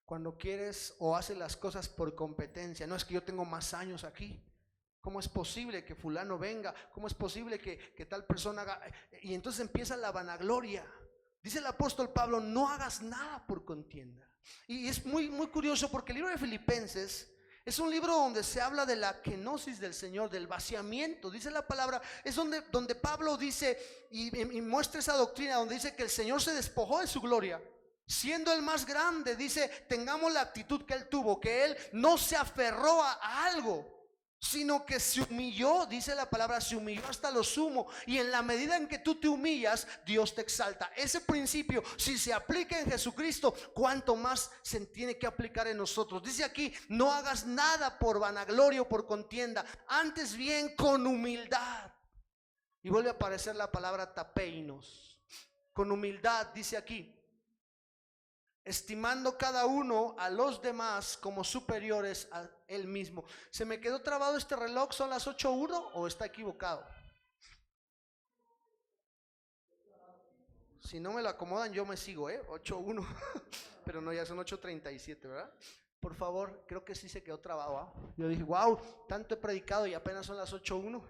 Cuando quieres o haces las cosas por competencia. No es que yo tengo más años aquí. ¿Cómo es posible que fulano venga? ¿Cómo es posible que tal persona haga? Y entonces empieza la vanagloria. Dice el apóstol Pablo, no hagas nada por contienda. Y es muy, muy curioso porque el libro de Filipenses es un libro donde se habla de la kenosis del Señor, del vaciamiento. Dice la palabra, es donde Pablo dice y muestra esa doctrina, donde dice que el Señor se despojó de su gloria. Siendo el más grande, dice, tengamos la actitud que él tuvo, que él no se aferró a algo, sino que se humilló, dice la palabra, se humilló hasta lo sumo. Y en la medida en que tú te humillas, Dios te exalta. Ese principio, si se aplica en Jesucristo, cuánto más se tiene que aplicar en nosotros. Dice aquí, no hagas nada por vanagloria o por contienda, antes bien con humildad. Y vuelve a aparecer la palabra tapeinos. Con humildad, dice aquí, estimando cada uno a los demás como superiores a él mismo. ¿Se me quedó trabado este reloj? ¿Son las 8:01 o está equivocado? Si no me lo acomodan yo me sigo, 8:01. Pero no, ya son 8:37, ¿verdad? Por favor, creo que sí se quedó trabado, ¿eh? Yo dije, wow, tanto he predicado y apenas son las 8:01.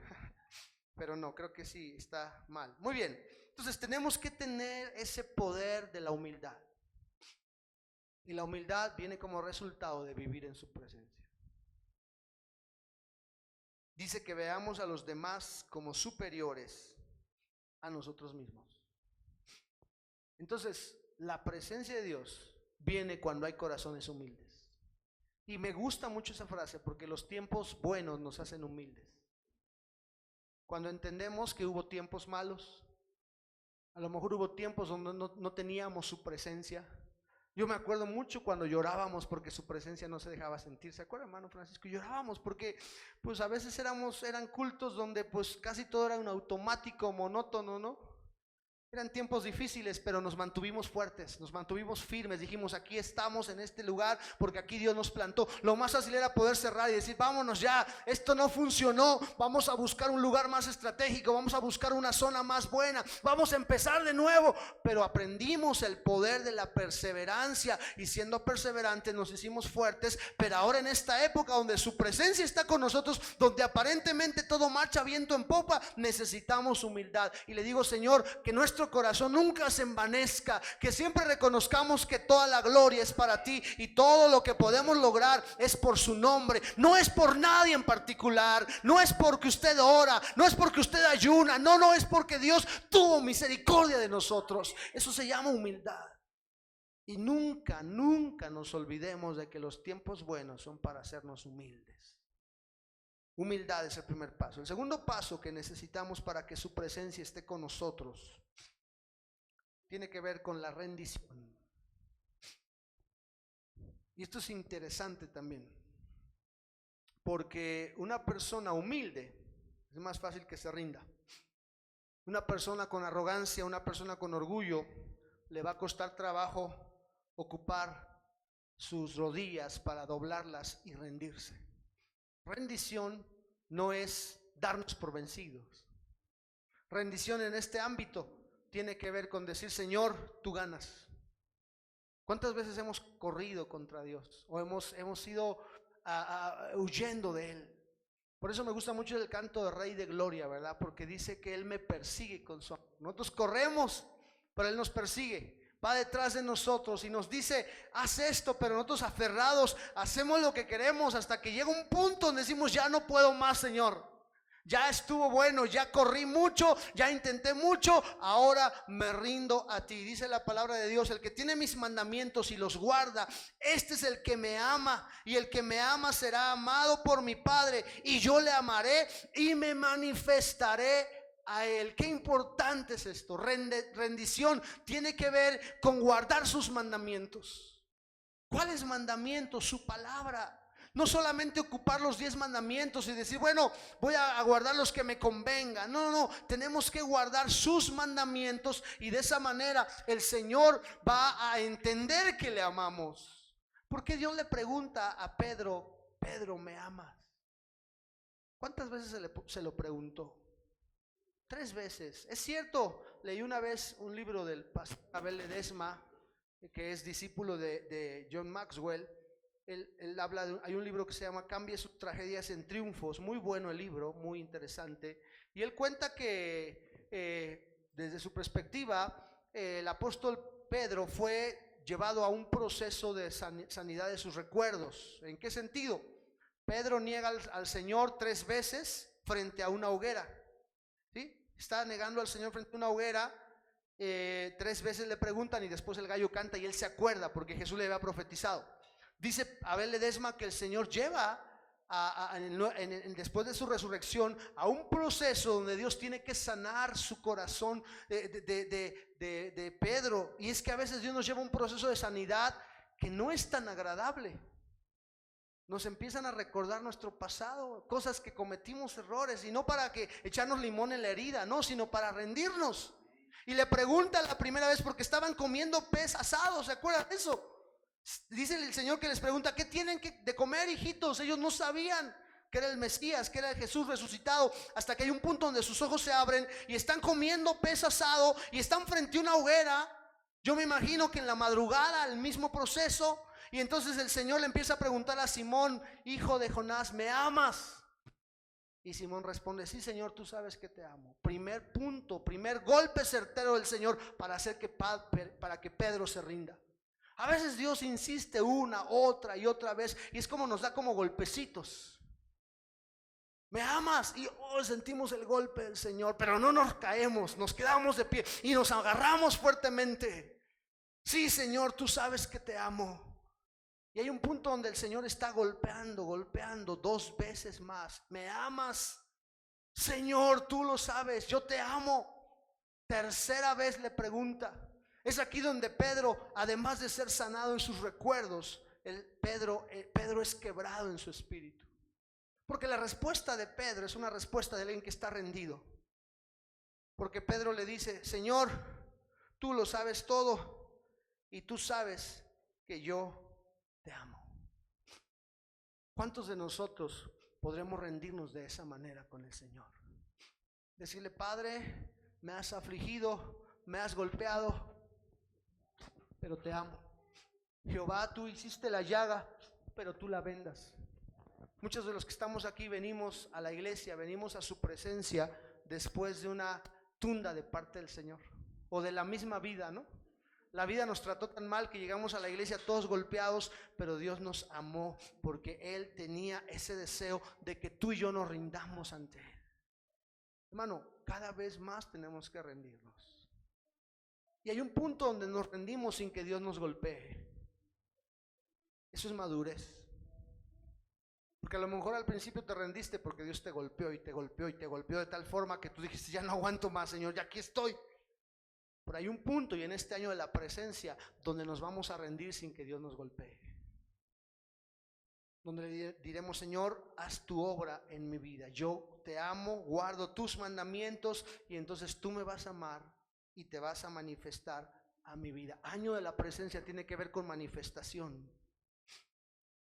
Pero no, creo que sí está mal. Muy bien, entonces tenemos que tener ese poder de la humildad. Y la humildad viene como resultado de vivir en su presencia. Dice que veamos a los demás como superiores a nosotros mismos. Entonces, la presencia de Dios viene cuando hay corazones humildes. Y me gusta mucho esa frase porque los tiempos buenos nos hacen humildes. Cuando entendemos que hubo tiempos malos, a lo mejor hubo tiempos donde no teníamos su presencia. Yo me acuerdo mucho cuando llorábamos porque su presencia no se dejaba sentir. ¿Se acuerda, hermano Francisco? Llorábamos porque pues a veces eran cultos donde pues casi todo era un automático, monótono, ¿no? Eran tiempos difíciles, pero nos mantuvimos fuertes, nos mantuvimos firmes. Dijimos, aquí estamos en este lugar porque aquí Dios nos plantó. Lo más fácil era poder cerrar y decir, vámonos ya, esto no funcionó, vamos a buscar un lugar más estratégico, vamos a buscar una zona más buena, vamos a empezar de nuevo. Pero aprendimos el poder de la perseverancia y siendo perseverantes nos hicimos fuertes. Pero ahora en esta época donde su presencia está con nosotros, donde aparentemente todo marcha viento en popa, necesitamos humildad. Y le digo, Señor, que nuestro corazón nunca se envanezca, que siempre reconozcamos que toda la gloria es para ti y todo lo que podemos lograr es por su nombre, no es por nadie en particular, no es porque usted ora, no es porque usted ayuna, no es porque Dios tuvo misericordia de nosotros. Eso se llama humildad. Y nunca nos olvidemos de que los tiempos buenos son para hacernos humildes. Humildad es el primer paso. El segundo paso que necesitamos para que su presencia esté con nosotros tiene que ver con la rendición. Y esto es interesante también, porque una persona humilde es más fácil que se rinda. Una persona con arrogancia, una persona con orgullo, le va a costar trabajo ocupar sus rodillas para doblarlas y rendirse. Rendición no es darnos por vencidos. Rendición en este ámbito tiene que ver con decir, Señor, tú ganas. ¿Cuántas veces hemos corrido contra Dios o hemos ido huyendo de Él? Por eso me gusta mucho el canto de Rey de Gloria, ¿verdad? Porque dice que Él me persigue con su amor. Nosotros corremos, pero Él nos persigue. Va detrás de nosotros y nos dice, haz esto, pero nosotros aferrados hacemos lo que queremos hasta que llega un punto donde decimos, ya no puedo más, Señor. Ya estuvo bueno, ya corrí mucho, ya intenté mucho, ahora me rindo a ti. Dice la palabra de Dios, el que tiene mis mandamientos y los guarda, este es el que me ama, y el que me ama será amado por mi Padre, y yo le amaré y me manifestaré a Él. Qué importante es esto. Rendición tiene que ver con guardar sus mandamientos. ¿Cuáles mandamientos? Su palabra. No solamente ocupar los 10 mandamientos y decir, bueno, voy a guardar los que me convengan. No, tenemos que guardar sus mandamientos y de esa manera el Señor va a entender que le amamos. Porque Dios le pregunta a Pedro, Pedro, ¿me amas? ¿Cuántas veces se lo preguntó? 3 veces. Es cierto, leí una vez un libro del pastor Abel Ledesma, que es discípulo de John Maxwell. Él habla hay un libro que se llama Cambie sus tragedias en triunfos, muy bueno el libro, muy interesante, y él cuenta que desde su perspectiva el apóstol Pedro fue llevado a un proceso de sanidad de sus recuerdos. ¿En qué sentido? Pedro niega al Señor 3 veces frente a una hoguera, ¿sí? Está negando al Señor frente a una hoguera. 3 veces le preguntan y después el gallo canta y él se acuerda porque Jesús le había profetizado. Dice Abel Ledesma que el Señor lleva después de su resurrección a un proceso donde Dios tiene que sanar su corazón de Pedro. Y es que a veces Dios nos lleva a un proceso de sanidad que no es tan agradable. Nos empiezan a recordar nuestro pasado, cosas que cometimos, errores, y no para que echarnos limón en la herida, no, sino para rendirnos. Y le pregunta la primera vez porque estaban comiendo pez asado, ¿se acuerdan de eso? Dice el Señor que les pregunta, ¿qué tienen de comer, hijitos? Ellos no sabían que era el Mesías, que era el Jesús resucitado, hasta que hay un punto donde sus ojos se abren y están comiendo pez asado y están frente a una hoguera. Yo me imagino que en la madrugada el mismo proceso, y entonces el Señor le empieza a preguntar a Simón, hijo de Jonás, ¿me amas? Y Simón responde, sí, Señor, tú sabes que te amo. Primer punto, primer golpe certero del Señor para hacer para que Pedro se rinda. A veces Dios insiste una, otra y otra vez, y es como nos da como golpecitos. ¿Me amas? Y sentimos el golpe del Señor, pero no nos caemos, nos quedamos de pie y nos agarramos fuertemente. Sí, Señor, tú sabes que te amo. Y hay un punto donde el Señor está golpeando 2 veces más. ¿Me amas? Señor, tú lo sabes, yo te amo. 3ª vez le pregunta. Es aquí donde Pedro, además de ser sanado en sus recuerdos, Pedro es quebrado en su espíritu. Porque la respuesta de Pedro es una respuesta de alguien que está rendido. Porque Pedro le dice: Señor, tú lo sabes todo y tú sabes que yo te amo. ¿Cuántos de nosotros podremos rendirnos de esa manera con el Señor? Decirle: Padre, me has afligido, me has golpeado, pero te amo. Jehová, tú hiciste la llaga, pero tú la vendas. Muchos de los que estamos aquí venimos a la iglesia, venimos a su presencia después de una tunda de parte del Señor, o de la misma vida, ¿no? La vida nos trató tan mal que llegamos a la iglesia todos golpeados, pero Dios nos amó porque Él tenía ese deseo de que tú y yo nos rindamos ante Él. Hermano, cada vez más tenemos que rendirnos. Y hay un punto donde nos rendimos sin que Dios nos golpee. Eso es madurez. Porque a lo mejor al principio te rendiste porque Dios te golpeó y te golpeó y te golpeó de tal forma que tú dijiste: ya no aguanto más, Señor, ya aquí estoy. Pero hay un punto, y en este año de la presencia, donde nos vamos a rendir sin que Dios nos golpee. Donde le diremos: Señor, haz tu obra en mi vida. Yo te amo, guardo tus mandamientos, y entonces tú me vas a amar y te vas a manifestar a mi vida. Año de la presencia tiene que ver con manifestación.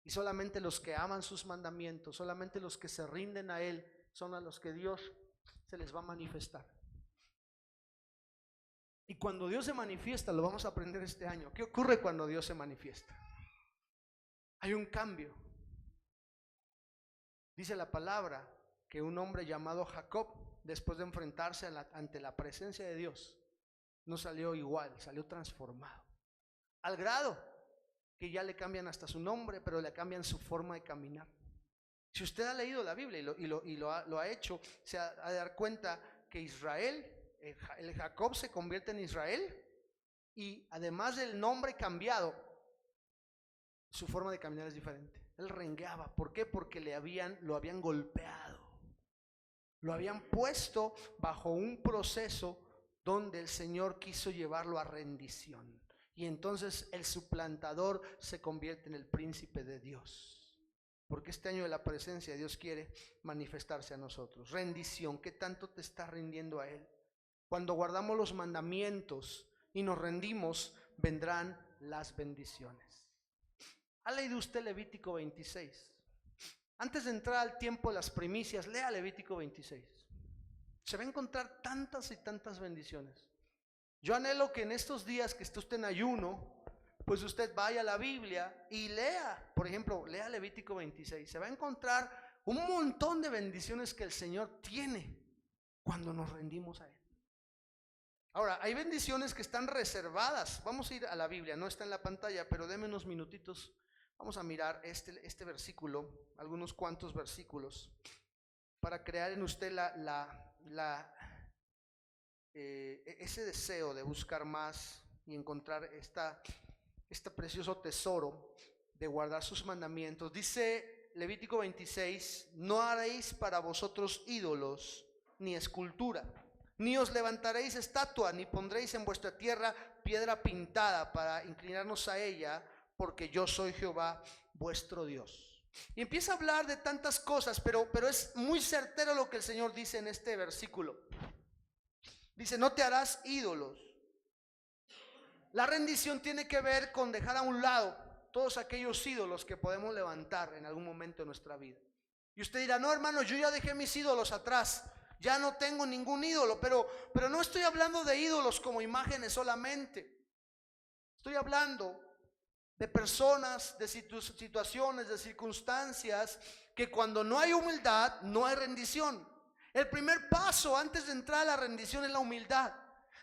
Y solamente los que aman sus mandamientos, solamente los que se rinden a Él, son a los que Dios se les va a manifestar. Y cuando Dios se manifiesta, lo vamos a aprender este año. ¿Qué ocurre cuando Dios se manifiesta? Hay un cambio. Dice la palabra que un hombre llamado Jacob, después de enfrentarse ante la presencia de Dios, no salió igual, salió transformado. Al grado que ya le cambian hasta su nombre, pero le cambian su forma de caminar. Si usted ha leído la Biblia y lo ha hecho, se ha de dar cuenta que Israel, el Jacob se convierte en Israel, y además del nombre cambiado, su forma de caminar es diferente. Él rengueaba. ¿Por qué? Porque lo habían golpeado. Lo habían puesto bajo un proceso donde el Señor quiso llevarlo a rendición. Y entonces el suplantador se convierte en el príncipe de Dios. Porque este año de la presencia Dios quiere manifestarse a nosotros. Rendición. ¿Qué tanto te estás rindiendo a Él? Cuando guardamos los mandamientos y nos rendimos, vendrán las bendiciones. ¿Ha leído usted Levítico 26? Antes de entrar al tiempo de las primicias, lea Levítico 26. Se va a encontrar tantas y tantas bendiciones. Yo anhelo que en estos días que esté usted en ayuno, pues usted vaya a la Biblia y lea, por ejemplo, lea Levítico 26. Se va a encontrar un montón de bendiciones que el Señor tiene cuando nos rendimos a Él. Ahora, hay bendiciones que están reservadas. Vamos a ir a la Biblia, no está en la pantalla, pero déme unos minutitos. Vamos a mirar este versículo, algunos cuantos versículos, para crear en usted ese deseo de buscar más y encontrar este precioso tesoro de guardar sus mandamientos. Dice Levítico 26: no haréis para vosotros ídolos ni escultura, ni os levantaréis estatua, ni pondréis en vuestra tierra piedra pintada para inclinarnos a ella, porque yo soy Jehová vuestro Dios. Y empieza a hablar de tantas cosas, pero es muy certero lo que el Señor dice en este versículo. Dice: no te harás ídolos. La rendición tiene que ver con dejar a un lado todos aquellos ídolos que podemos levantar en algún momento de nuestra vida. Y usted dirá: no, hermano, yo ya dejé mis ídolos atrás, ya no tengo ningún ídolo. Pero no estoy hablando de ídolos como imágenes solamente. Estoy hablando de personas, de situaciones, de circunstancias, que cuando no hay humildad, no hay rendición. El primer paso antes de entrar a la rendición es la humildad.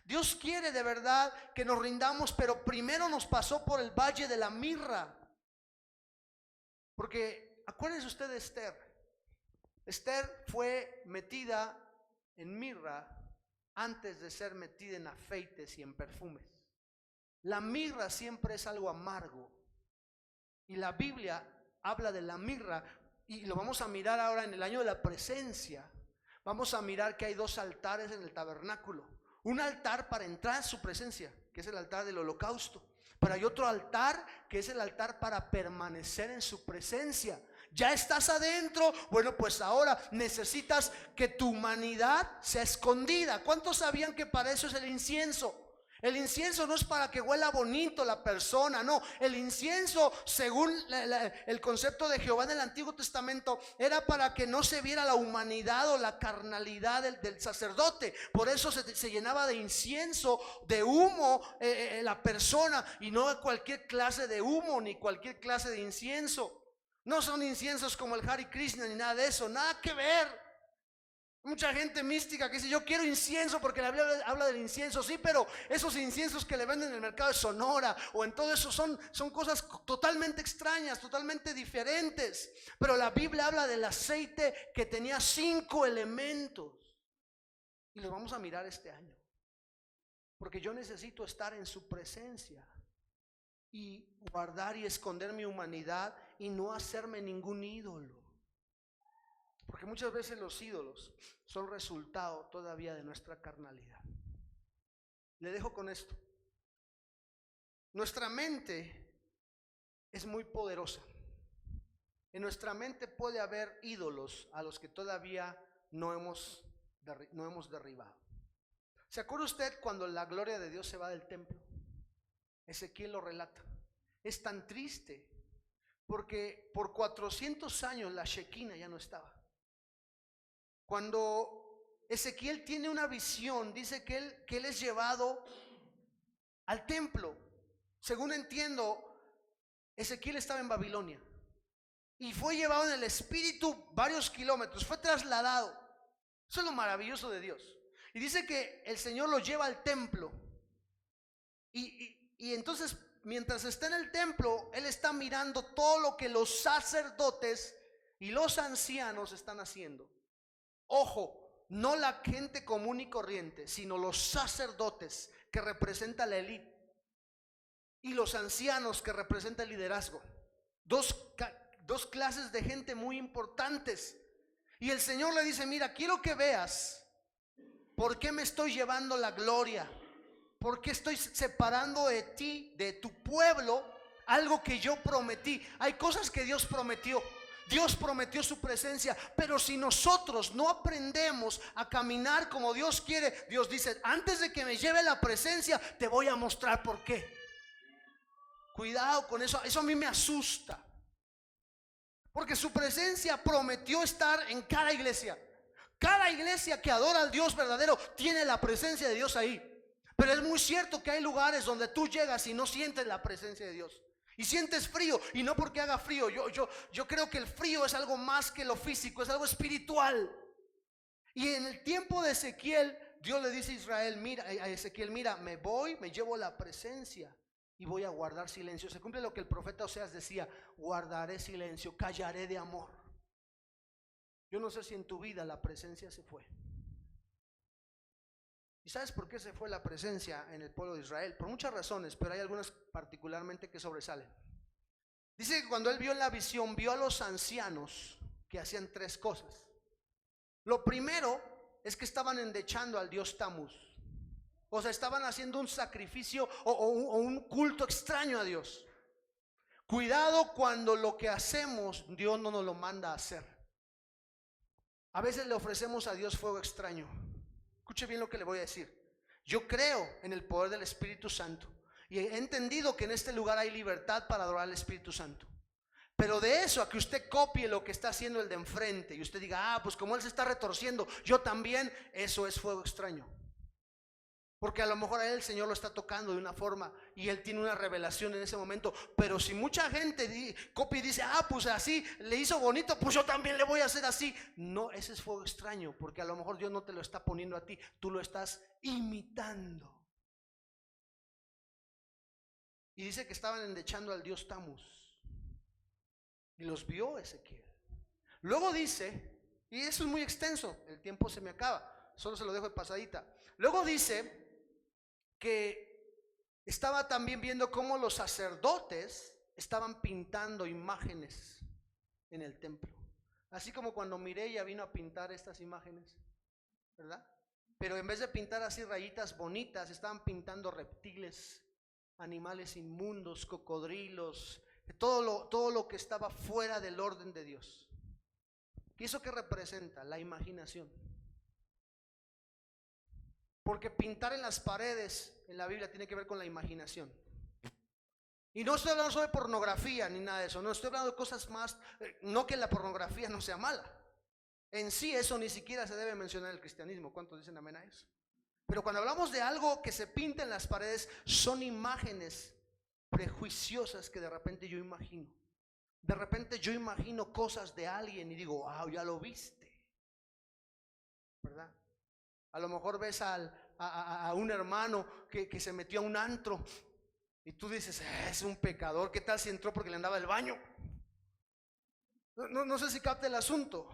Dios quiere de verdad que nos rindamos, pero primero nos pasó por el valle de la mirra. Porque acuérdense usted de Esther. Esther fue metida en mirra antes de ser metida en afeites y en perfumes. La mirra siempre es algo amargo. Y la Biblia habla de la mirra, y lo vamos a mirar ahora en el año de la presencia. Vamos a mirar que hay dos altares en el tabernáculo. Un altar para entrar en su presencia, que es el altar del holocausto. Pero hay otro altar que es el altar para permanecer en su presencia. ¿Ya estás adentro? Bueno, pues ahora necesitas que tu humanidad sea escondida. ¿Cuántos sabían que para eso es el incienso? El incienso no es para que huela bonito la persona, no. El incienso, según el concepto de Jehová en el Antiguo Testamento, era para que no se viera la humanidad o la carnalidad del sacerdote. Por eso se llenaba de incienso, de humo, la persona, y no cualquier clase de humo ni cualquier clase de incienso. No son inciensos como el Hare Krishna ni nada de eso, nada que ver. Mucha gente mística que dice: yo quiero incienso porque la Biblia habla del incienso. Sí, pero esos inciensos que le venden en el mercado de Sonora o en todo eso son cosas totalmente extrañas, totalmente diferentes. Pero la Biblia habla del aceite que tenía 5 elementos. Y los vamos a mirar este año. Porque yo necesito estar en su presencia y guardar y esconder mi humanidad y no hacerme ningún ídolo. Porque muchas veces los ídolos son resultado todavía de nuestra carnalidad. Le dejo con esto. Nuestra mente es muy poderosa. En nuestra mente puede haber ídolos a los que todavía no hemos derribado. ¿Se acuerda usted cuando la gloria de Dios se va del templo? Ezequiel lo relata. Es tan triste porque por 400 años la Shekinah ya no estaba. Cuando Ezequiel tiene una visión, dice que él es llevado al templo. Según entiendo, Ezequiel estaba en Babilonia y fue llevado en el espíritu varios kilómetros, fue trasladado. Eso es lo maravilloso de Dios. Y dice que el Señor lo lleva al templo. Y entonces, mientras está en el templo, él está mirando todo lo que los sacerdotes y los ancianos están haciendo. Ojo, no la gente común y corriente, sino los sacerdotes, que representan la élite, y los ancianos, que representan el liderazgo. Dos clases de gente muy importantes. Y el Señor le dice: mira, quiero que veas por qué me estoy llevando la gloria, por qué estoy separando de ti, de tu pueblo, algo que yo prometí. Hay cosas que Dios prometió. Dios prometió su presencia, pero si nosotros no aprendemos a caminar como Dios quiere, Dios dice: antes de que me lleve la presencia, te voy a mostrar por qué. Cuidado con eso, eso a mí me asusta. Porque su presencia prometió estar en cada iglesia. Cada iglesia que adora al Dios verdadero tiene la presencia de Dios ahí. Pero es muy cierto que hay lugares donde tú llegas y no sientes la presencia de Dios. Y sientes frío, y no porque haga frío. Yo creo que el frío es algo más que lo físico, es algo espiritual. Y en el tiempo de Ezequiel, Dios le dice a Israel: mira, a Ezequiel, mira, me voy, me llevo la presencia y voy a guardar silencio. Se cumple lo que el profeta Oseas decía: guardaré silencio, callaré de amor. Yo no sé si en tu vida la presencia se fue. ¿Y sabes por qué se fue la presencia en el pueblo de Israel? Por muchas razones, pero hay algunas particularmente que sobresalen. Dice que cuando él vio en la visión, vio a los ancianos que hacían 3 cosas. Lo primero es que estaban endechando al dios Tamuz. O sea, estaban haciendo un sacrificio o un culto extraño a Dios. Cuidado cuando lo que hacemos Dios no nos lo manda a hacer. A veces le ofrecemos a Dios fuego extraño. Escuche bien lo que le voy a decir. Yo creo en el poder del Espíritu Santo y he entendido que en este lugar hay libertad para adorar al Espíritu Santo. Pero de eso a que usted copie lo que está haciendo el de enfrente y usted diga: pues como él se está retorciendo, yo también, eso es fuego extraño. Porque a lo mejor a él el Señor lo está tocando de una forma y él tiene una revelación en ese momento. Pero si mucha gente copia y dice: pues así le hizo bonito, pues yo también le voy a hacer así. No, ese es fuego extraño, porque a lo mejor Dios no te lo está poniendo a ti, tú lo estás imitando. Y dice que estaban endechando al dios Tammuz. Y los vio Ezequiel. Luego dice, y eso es muy extenso, el tiempo se me acaba, solo se lo dejo de pasadita. Luego dice que estaba también viendo cómo los sacerdotes estaban pintando imágenes en el templo. Así como cuando Mireya vino a pintar estas imágenes, ¿verdad? Pero en vez de pintar así rayitas bonitas, estaban pintando reptiles, animales inmundos, cocodrilos, todo lo que estaba fuera del orden de Dios. ¿Y eso qué representa? La imaginación. Porque pintar en las paredes en la Biblia tiene que ver con la imaginación. Y no estoy hablando solo de pornografía ni nada de eso, no estoy hablando de cosas más, no que la pornografía no sea mala. En sí eso ni siquiera se debe mencionar en el cristianismo. ¿Cuántos dicen amén a eso? Pero cuando hablamos de algo que se pinta en las paredes, son imágenes prejuiciosas que de repente yo imagino. De repente yo imagino cosas de alguien y digo, wow, ya lo viste, ¿verdad? A lo mejor ves a un hermano que se metió a un antro y tú dices, es un pecador. ¿Qué tal si entró porque le andaba el baño? No sé si capta el asunto.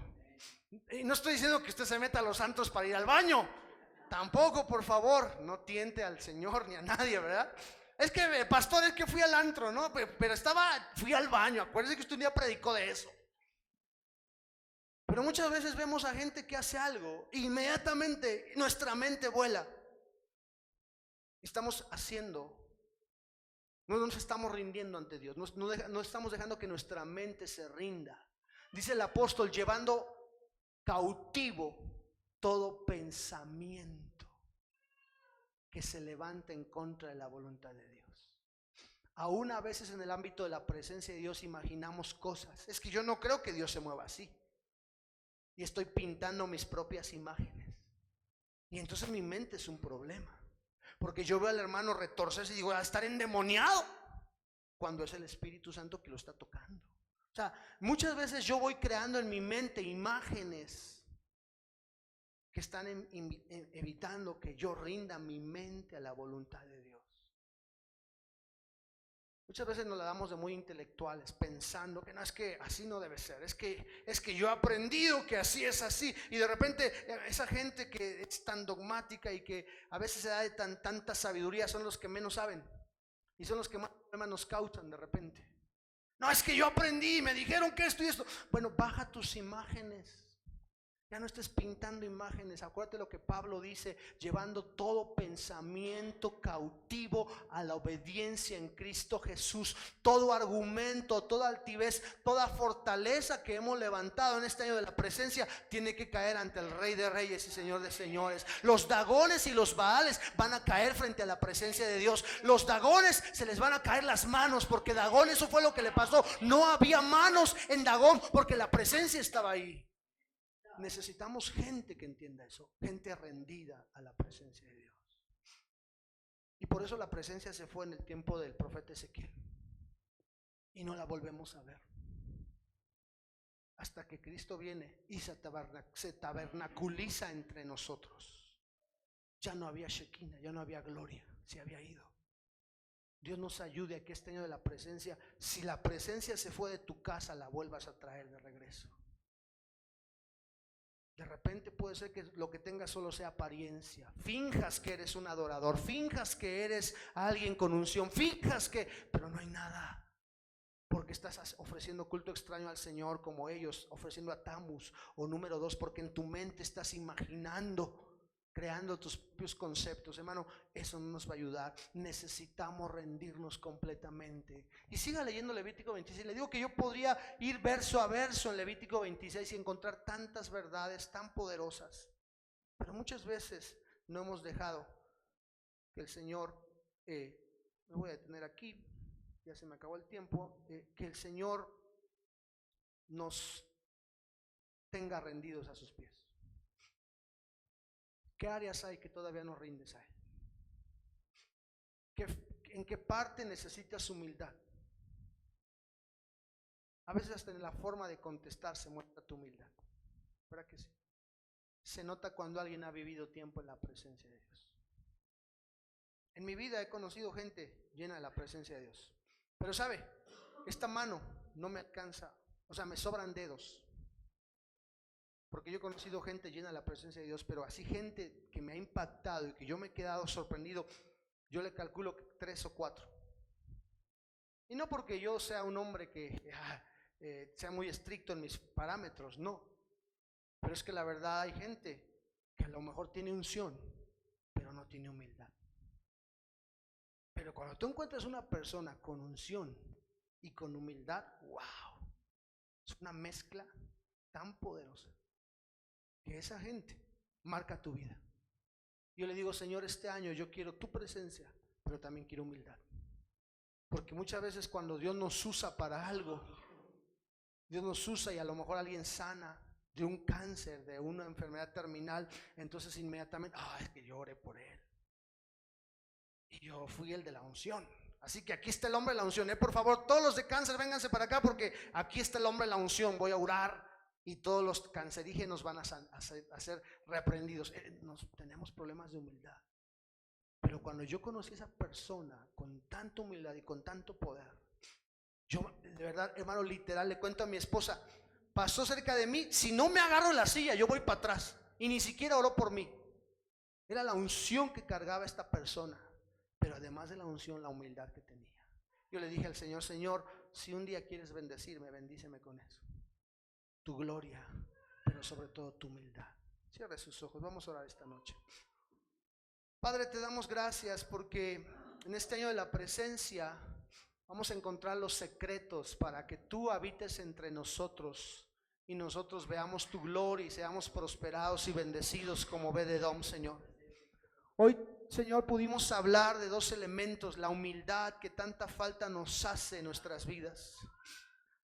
Y no estoy diciendo que usted se meta a los antros para ir al baño. Tampoco, por favor, no tiente al Señor ni a nadie, ¿verdad? Es que, pastor, es que fui al antro, ¿no? Pero fui al baño. Acuérdese que usted un día predicó de eso. Pero muchas veces vemos a gente que hace algo, inmediatamente nuestra mente vuela. Estamos haciendo, no nos estamos rindiendo ante Dios, no estamos dejando que nuestra mente se rinda. Dice el apóstol, llevando cautivo todo pensamiento que se levanta en contra de la voluntad de Dios. Aún a veces en el ámbito de la presencia de Dios imaginamos cosas. Es que yo no creo que Dios se mueva así. Y estoy pintando mis propias imágenes. Y entonces mi mente es un problema. Porque yo veo al hermano retorcerse y digo, a estar endemoniado, cuando es el Espíritu Santo que lo está tocando. O sea, muchas veces yo voy creando en mi mente imágenes que están evitando que yo rinda mi mente a la voluntad de Dios. Muchas veces nos la damos de muy intelectuales, pensando que no, es que así no debe ser, es que yo he aprendido que así es así. Y de repente esa gente que es tan dogmática y que a veces se da de tanta sabiduría son los que menos saben y son los que más problemas nos causan de repente. No, es que yo aprendí, me dijeron que esto y esto. Bueno, baja tus imágenes. Ya no estés pintando imágenes. Acuérdate lo que Pablo dice, llevando todo pensamiento cautivo a la obediencia en Cristo Jesús. Todo argumento, toda altivez, toda fortaleza que hemos levantado en este año de la presencia tiene que caer ante el Rey de Reyes y Señor de Señores. Los dagones y los baales van a caer frente a la presencia de Dios. Los dagones se les van a caer las manos, porque Dagón, eso fue lo que le pasó. No había manos en Dagón porque la presencia estaba ahí. Necesitamos gente que entienda eso, gente rendida a la presencia de Dios. Y por eso la presencia se fue en el tiempo del profeta Ezequiel y no la volvemos a ver hasta que Cristo viene y se tabernaculiza entre nosotros. Ya no había Shekinah, ya no había gloria, se había ido. Dios nos ayude a que este año de la presencia, si la presencia se fue de tu casa, la vuelvas a traer de regreso. De repente puede ser que lo que tengas solo sea apariencia. Finjas que eres un adorador, finjas que eres alguien con unción, finjas que, pero no hay nada. Porque estás ofreciendo culto extraño al Señor como ellos, ofreciendo a Tammuz. O número 2, porque en tu mente estás imaginando, creando tus propios conceptos. Hermano, eso no nos va a ayudar. Necesitamos rendirnos completamente. Y siga leyendo Levítico 26. Le digo que yo podría ir verso a verso en Levítico 26 y encontrar tantas verdades tan poderosas. Pero muchas veces no hemos dejado que el Señor, me voy a detener aquí, ya se me acabó el tiempo, que el Señor nos tenga rendidos a sus pies. ¿Qué áreas hay que todavía no rindes a Él? ¿En qué parte necesitas humildad? A veces hasta en la forma de contestar se muestra tu humildad. ¿Verdad que sí? Se nota cuando alguien ha vivido tiempo en la presencia de Dios. En mi vida he conocido gente llena de la presencia de Dios. Pero sabe, esta mano no me alcanza, o sea, me sobran dedos. Porque yo he conocido gente llena de la presencia de Dios, pero así gente que me ha impactado y que yo me he quedado sorprendido, yo le calculo 3 o 4. Y no porque yo sea un hombre que sea muy estricto en mis parámetros, no. Pero es que la verdad hay gente que a lo mejor tiene unción, pero no tiene humildad. Pero cuando tú encuentras una persona con unción y con humildad, wow, es una mezcla tan poderosa que esa gente marca tu vida. Yo le digo, Señor, este año yo quiero tu presencia, pero también quiero humildad. Porque muchas veces cuando Dios nos usa para algo, Dios nos usa y a lo mejor alguien sana de un cáncer, de una enfermedad terminal, entonces inmediatamente, es que yo oré por él. Y yo fui el de la unción. Así que aquí está el hombre de la unción. Por favor, todos los de cáncer, vénganse para acá porque aquí está el hombre de la unción. Voy a orar y todos los cancerígenos van a ser reprendidos. Tenemos problemas de humildad. Pero cuando yo conocí a esa persona con tanta humildad y con tanto poder, yo de verdad, hermano, literal, le cuento a mi esposa, pasó cerca de mí, si no me agarro en la silla, yo voy para atrás. Y ni siquiera oró por mí. Era la unción que cargaba esta persona, pero además de la unción, la humildad que tenía. Yo le dije al Señor, Señor, si un día quieres bendecirme, bendíceme con eso. Tu gloria, pero sobre todo tu humildad. Cierre sus ojos, vamos a orar esta noche. Padre, te damos gracias porque en este año de la presencia vamos a encontrar los secretos para que tú habites entre nosotros y nosotros veamos tu gloria y seamos prosperados y bendecidos como Obed-Edom, Señor. Hoy, Señor, pudimos hablar de 2 elementos: la humildad que tanta falta nos hace en nuestras vidas.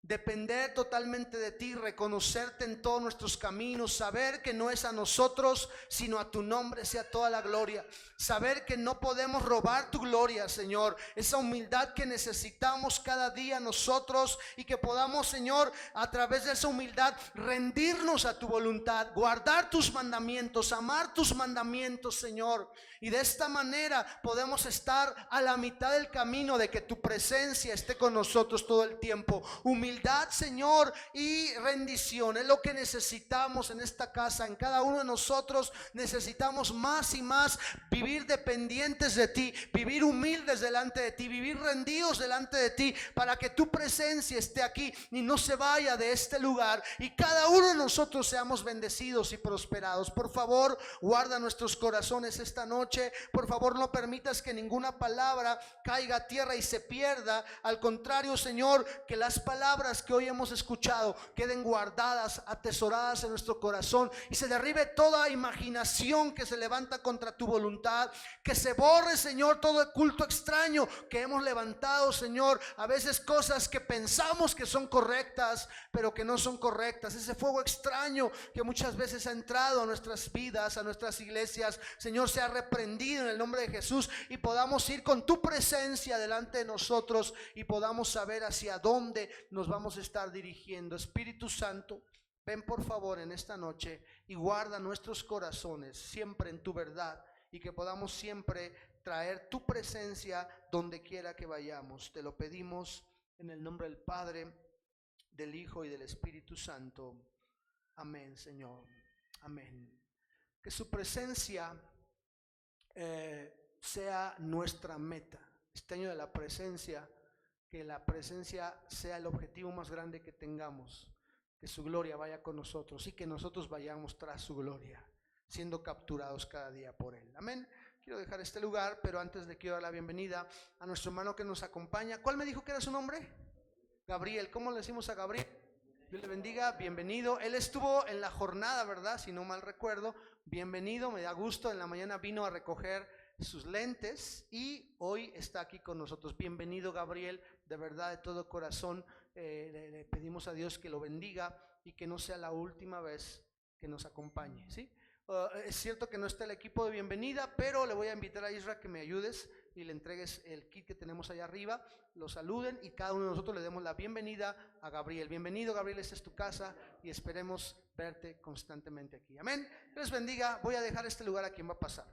Depender totalmente de ti, reconocerte en todos nuestros caminos, saber que no es a nosotros, sino a tu nombre sea toda la gloria. Saber que no podemos robar tu gloria, Señor. Esa humildad que necesitamos cada día nosotros y que podamos, Señor, a través de esa humildad rendirnos a tu voluntad, guardar tus mandamientos, amar tus mandamientos, Señor. Y de esta manera podemos estar a la mitad del camino de que tu presencia esté con nosotros todo el tiempo. Humildad, Señor, y rendición es lo que necesitamos en esta casa. En cada uno de nosotros necesitamos más y más vivir dependientes de ti, vivir humildes delante de ti, vivir rendidos delante de ti, para que tu presencia esté aquí y no se vaya de este lugar y cada uno de nosotros seamos bendecidos y prosperados. Por favor, guarda nuestros corazones esta noche. Por favor, no permitas que ninguna palabra caiga a tierra y se pierda. Al contrario, Señor, que las palabras que hoy hemos escuchado queden guardadas, atesoradas en nuestro corazón, y se derribe toda imaginación que se levanta contra tu voluntad. Que se borre, Señor, todo el culto extraño que hemos levantado, Señor. A veces cosas que pensamos que son correctas, pero que no son correctas. Ese fuego extraño que muchas veces ha entrado a nuestras vidas, a nuestras iglesias, Señor, sea reprendido en el nombre de Jesús, y podamos ir con tu presencia delante de nosotros y podamos saber hacia dónde nos vamos a estar dirigiendo. Espíritu Santo, ven por favor en esta noche y guarda nuestros corazones siempre en tu verdad, y que podamos siempre traer tu presencia donde quiera que vayamos. Te lo pedimos en el nombre del Padre, del Hijo y del Espíritu Santo. Amén, Señor. Amén. Que su presencia sea nuestra meta. Este año de la presencia, que la presencia sea el objetivo más grande que tengamos. Que su gloria vaya con nosotros y que nosotros vayamos tras su gloria, siendo capturados cada día por él. Amén. Quiero dejar este lugar, pero antes le quiero dar la bienvenida a nuestro hermano que nos acompaña. ¿Cuál me dijo que era su nombre? Gabriel. ¿Cómo le decimos a Gabriel? Dios le bendiga, bienvenido. Él estuvo en la jornada, ¿verdad? Si no mal recuerdo. Bienvenido, me da gusto. En la mañana vino a recoger sus lentes y hoy está aquí con nosotros. Bienvenido, Gabriel, de verdad, de todo corazón. Le pedimos a Dios que lo bendiga y que no sea la última vez que nos acompañe, ¿sí? Es cierto que no está el equipo de bienvenida, pero le voy a invitar a Isra que me ayudes y le entregues el kit que tenemos allá arriba, lo saluden y cada uno de nosotros le demos la bienvenida a Gabriel. Bienvenido, Gabriel, esta es tu casa y esperemos verte constantemente aquí. Amén. Dios bendiga. Voy a dejar este lugar a quien va a pasar.